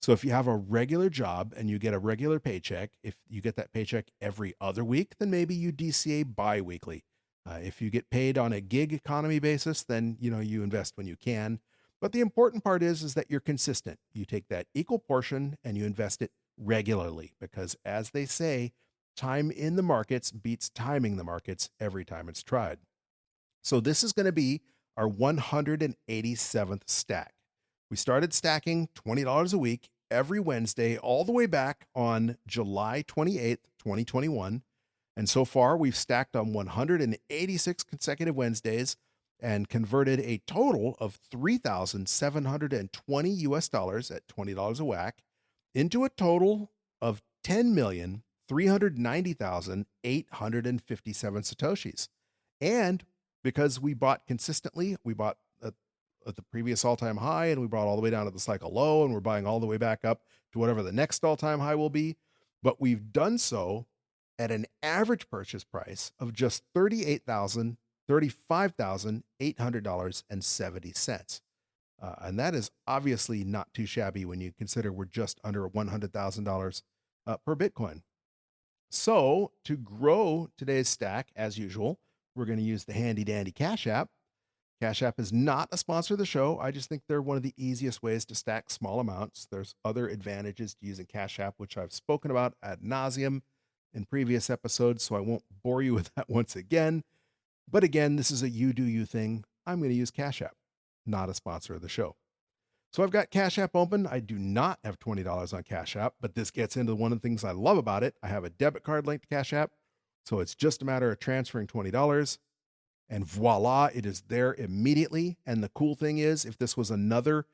So if you have a regular job and you get a regular paycheck, if you get that paycheck every other week, then maybe you DCA bi-weekly. If you get paid on a gig economy basis, then you invest when you can. But the important part is that you're consistent. You take that equal portion and you invest it regularly, because as they say, time in the markets beats timing the markets every time it's tried. So this is going to be our 187th stack. We started stacking $20 a week every Wednesday all the way back on July 28th, 2021. And so far, we've stacked on 186 consecutive Wednesdays and converted a total of $3,720 US at $20 a whack into a total of 10,390,857 Satoshis. And because we bought consistently, we bought at the previous all-time high, and we brought all the way down to the cycle low, and we're buying all the way back up to whatever the next all-time high will be. But we've done so at an average purchase price of just $35,800.70. And that is obviously not too shabby when you consider we're just under $100,000 per Bitcoin. So to grow today's stack, as usual, we're going to use the handy dandy Cash App. Cash App is not a sponsor of the show. I just think they're one of the easiest ways to stack small amounts. There's other advantages to using Cash App, which I've spoken about ad nauseum in previous episodes, so I won't bore you with that once again. But again, this is a you do you thing. I'm going to use Cash App, not a sponsor of the show. So I've got Cash App open. I do not have $20 on Cash App, but this gets into one of the things I love about it. I have a debit card linked to Cash App, so it's just a matter of transferring $20. And voila, it is there immediately. And the cool thing is, if this was another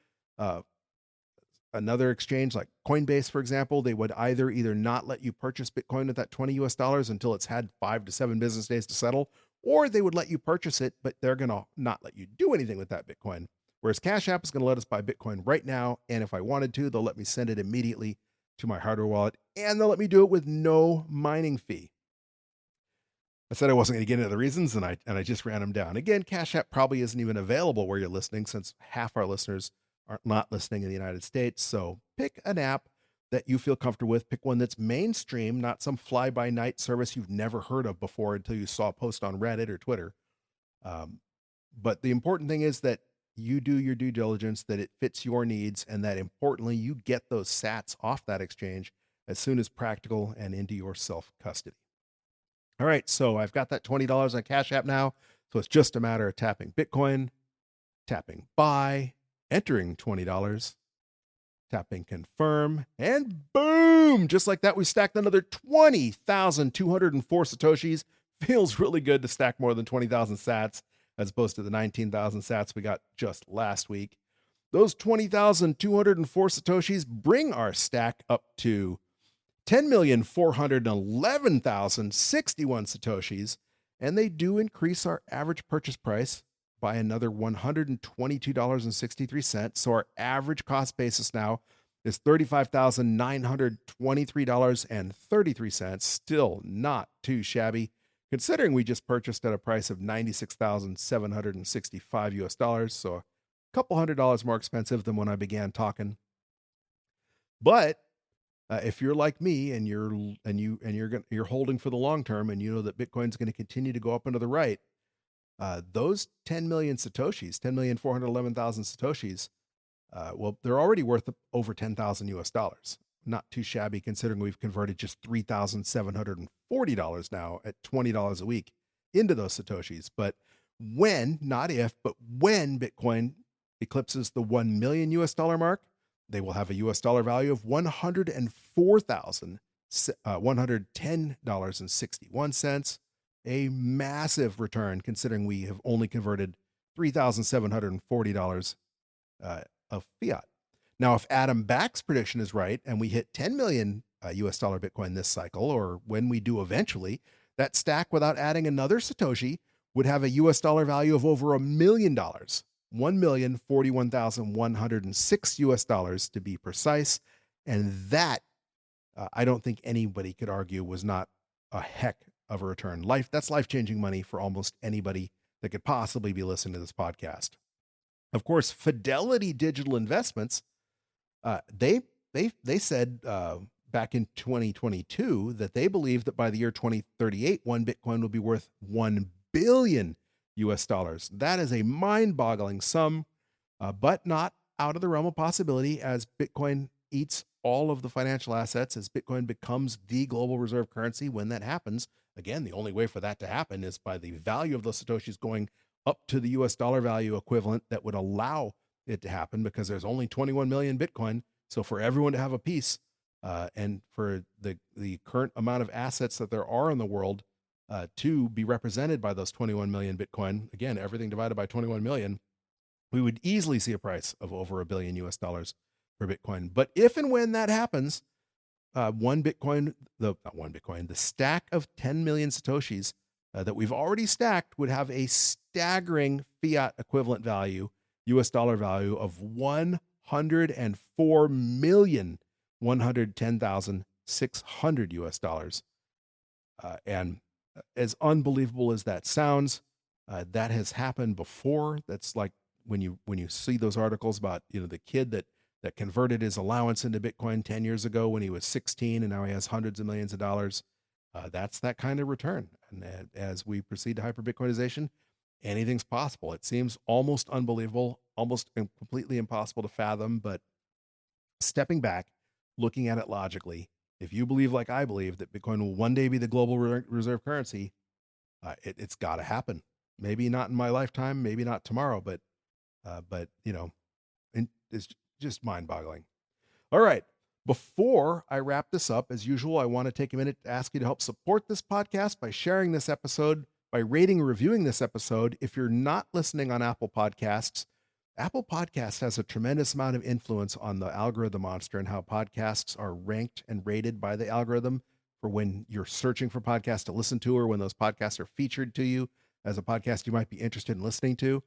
exchange like Coinbase, for example, they would either not let you purchase Bitcoin at that $20 US until it's had 5 to 7 business days to settle, or they would let you purchase it, but they're going to not let you do anything with that Bitcoin. Whereas Cash App is going to let us buy Bitcoin right now. And if I wanted to, they'll let me send it immediately to my hardware wallet, and they'll let me do it with no mining fee. I said I wasn't going to get into the reasons, and I just ran them down. Again, Cash App probably isn't even available where you're listening, since half our listeners are not listening in the United States. So pick an app that you feel comfortable with. Pick one that's mainstream, not some fly-by-night service you've never heard of before until you saw a post on Reddit or Twitter. But the important thing is that you do your due diligence, that it fits your needs, and that importantly, you get those sats off that exchange as soon as practical and into your self-custody. All right, so I've got that $20 on Cash App now. So it's just a matter of tapping Bitcoin, tapping buy, entering $20, tapping confirm, and boom! Just like that, we stacked another 20,204 Satoshis. Feels really good to stack more than 20,000 sats as opposed to the 19,000 sats we got just last week. Those 20,204 Satoshis bring our stack up to 10,411,061 Satoshis, and they do increase our average purchase price by another $122.63. So our average cost basis now is $35,923.33. Still not too shabby, considering we just purchased at a price of $96,765 US, so a couple $100 more expensive than when I began talking. But if you're like me and you're holding for the long term, and you know that Bitcoin's going to continue to go up and to the right, those 10 million Satoshis, 10,411,000 Satoshis, well, they're already worth over $10,000 US. Not too shabby, considering we've converted just $3,740 now at $20 a week into those Satoshis. But when, not if, but when Bitcoin eclipses the $1 million US mark, they will have a US dollar value of $104,110.61. A massive return, considering we have only converted $3,740 of fiat. Now, if Adam Back's prediction is right and we hit 10 million US dollar Bitcoin this cycle, or when we do eventually, that stack without adding another Satoshi would have a US dollar value of over $1 million, $1,041,106 US dollars to be precise. And that, I don't think anybody could argue, was not a heck of a return. That's life-changing money for almost anybody that could possibly be listening to this podcast. Of course, Fidelity Digital Investments, they said back in 2022 that they believe that by the year 2038, one Bitcoin will be worth 1 billion US dollars. That is a mind-boggling sum, but not out of the realm of possibility, as Bitcoin eats all of the financial assets, as Bitcoin becomes the global reserve currency. When that happens, again, the only way for that to happen is by the value of those Satoshis going up to the US dollar value equivalent that would allow it to happen, because there's only 21 million Bitcoin. So for everyone to have a piece, and for the current amount of assets that there are in the world to be represented by those 21 million Bitcoin, again, everything divided by 21 million, we would easily see a price of over $1 billion US dollars per Bitcoin. But if and when that happens, the stack of 10 million Satoshis that we've already stacked would have a staggering fiat equivalent value, US dollar value, of $104,110,600 US dollars. And as unbelievable as that sounds, that has happened before. That's like when you see those articles about, the kid that converted his allowance into Bitcoin 10 years ago when he was 16, and now he has hundreds of millions of dollars. That's that kind of return. And as we proceed to hyper-Bitcoinization, anything's possible. It seems almost unbelievable, almost completely impossible to fathom, but stepping back, looking at it logically, if you believe, like I believe, that Bitcoin will one day be the global reserve currency, it's got to happen. Maybe not in my lifetime, maybe not tomorrow, but it's just mind-boggling. All right. Before I wrap this up, as usual, I want to take a minute to ask you to help support this podcast by sharing this episode, by rating and reviewing this episode. If you're not listening on Apple Podcasts has a tremendous amount of influence on the algorithm monster and how podcasts are ranked and rated by the algorithm for when you're searching for podcasts to listen to, or when those podcasts are featured to you as a podcast you might be interested in listening to.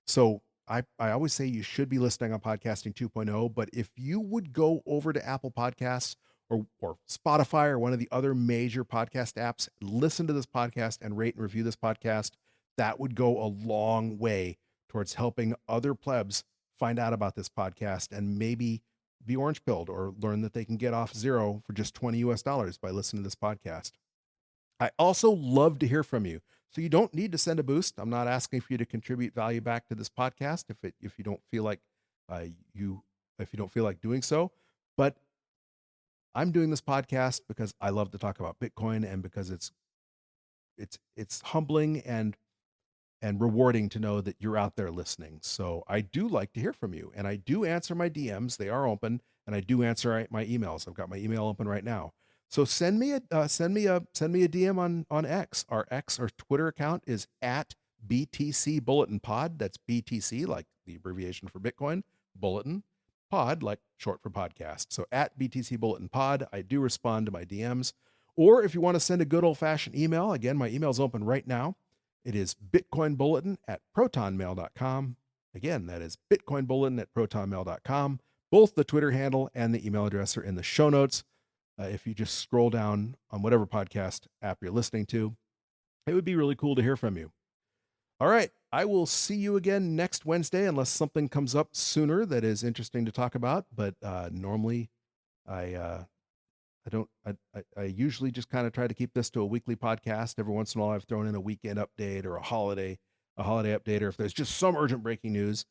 So I always say you should be listening on Podcasting 2.0, but if you would go over to Apple Podcasts or Spotify or one of the other major podcast apps, listen to this podcast and rate and review this podcast, that would go a long way towards helping other plebs find out about this podcast and maybe be orange pilled or learn that they can get off zero for just $20 US by listening to this podcast. I also love to hear from you. So you don't need to send a boost. I'm not asking for you to contribute value back to this podcast if you don't feel like doing so. But I'm doing this podcast because I love to talk about Bitcoin, and because it's humbling and rewarding to know that you're out there listening. So I do like to hear from you, and I do answer my DMs. They are open, and I do answer my emails. I've got my email open right now. So send me a DM on X. Our Twitter account is at BTC Bulletin Pod. That's BTC, like the abbreviation for Bitcoin, Bulletin, Pod, like short for podcast. So at BTC Bulletin Pod, I do respond to my DMs. Or if you want to send a good old-fashioned email, again, my email's open right now. It is bitcoinbulletin@protonmail.com. Again, that is bitcoinbulletin@protonmail.com. Both the Twitter handle and the email address are in the show notes. If you just scroll down on whatever podcast app you're listening to, it would be really cool to hear from you. All right. I will see you again next Wednesday, unless something comes up sooner that is interesting to talk about. But normally I usually just kind of try to keep this to a weekly podcast. Every once in a while I've thrown in a weekend update or a holiday update, or if there's just some urgent breaking news,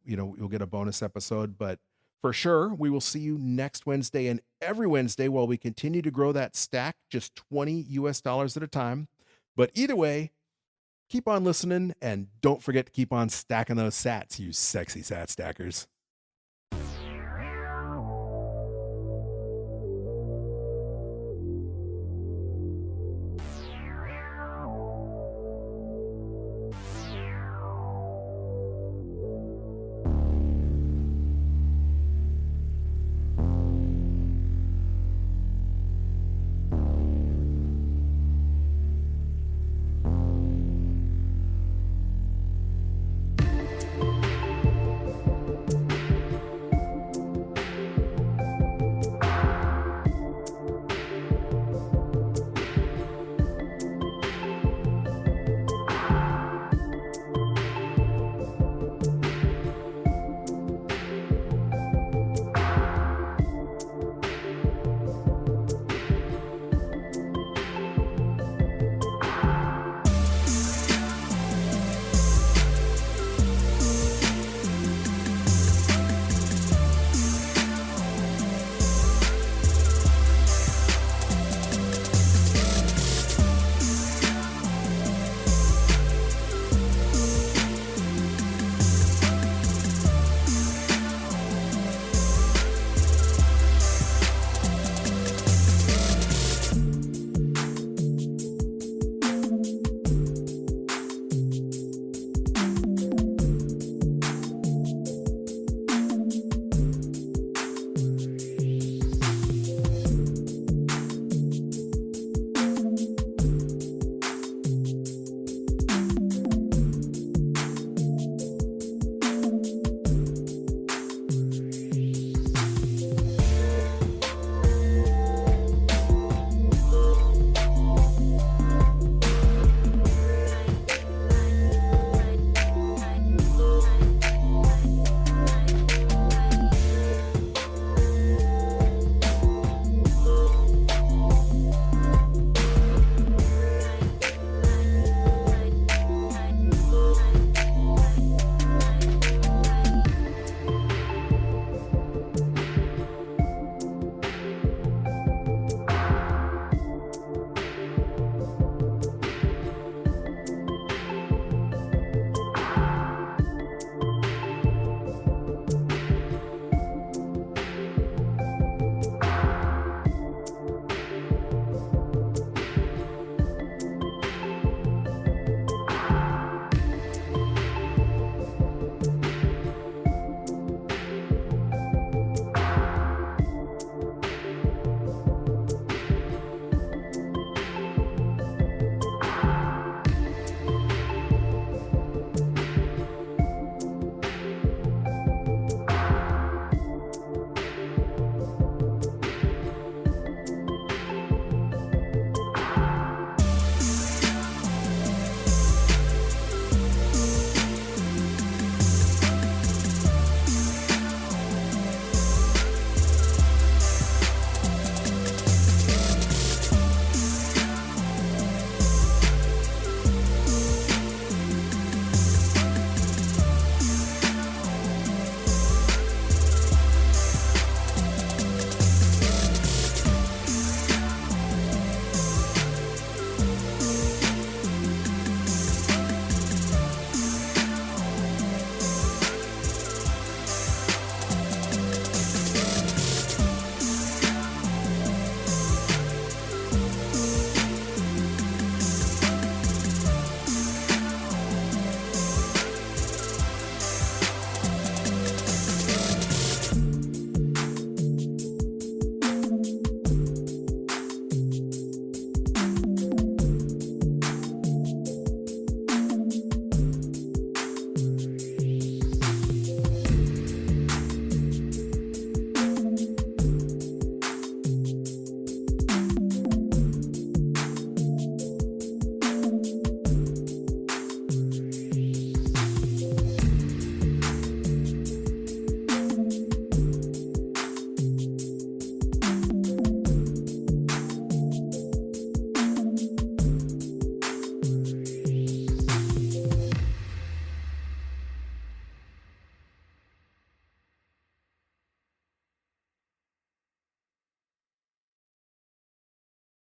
you'll get a bonus episode. But for sure, we will see you next Wednesday and every Wednesday while we continue to grow that stack, just $20 US at a time. But either way, keep on listening, and don't forget to keep on stacking those sats, you sexy sat stackers.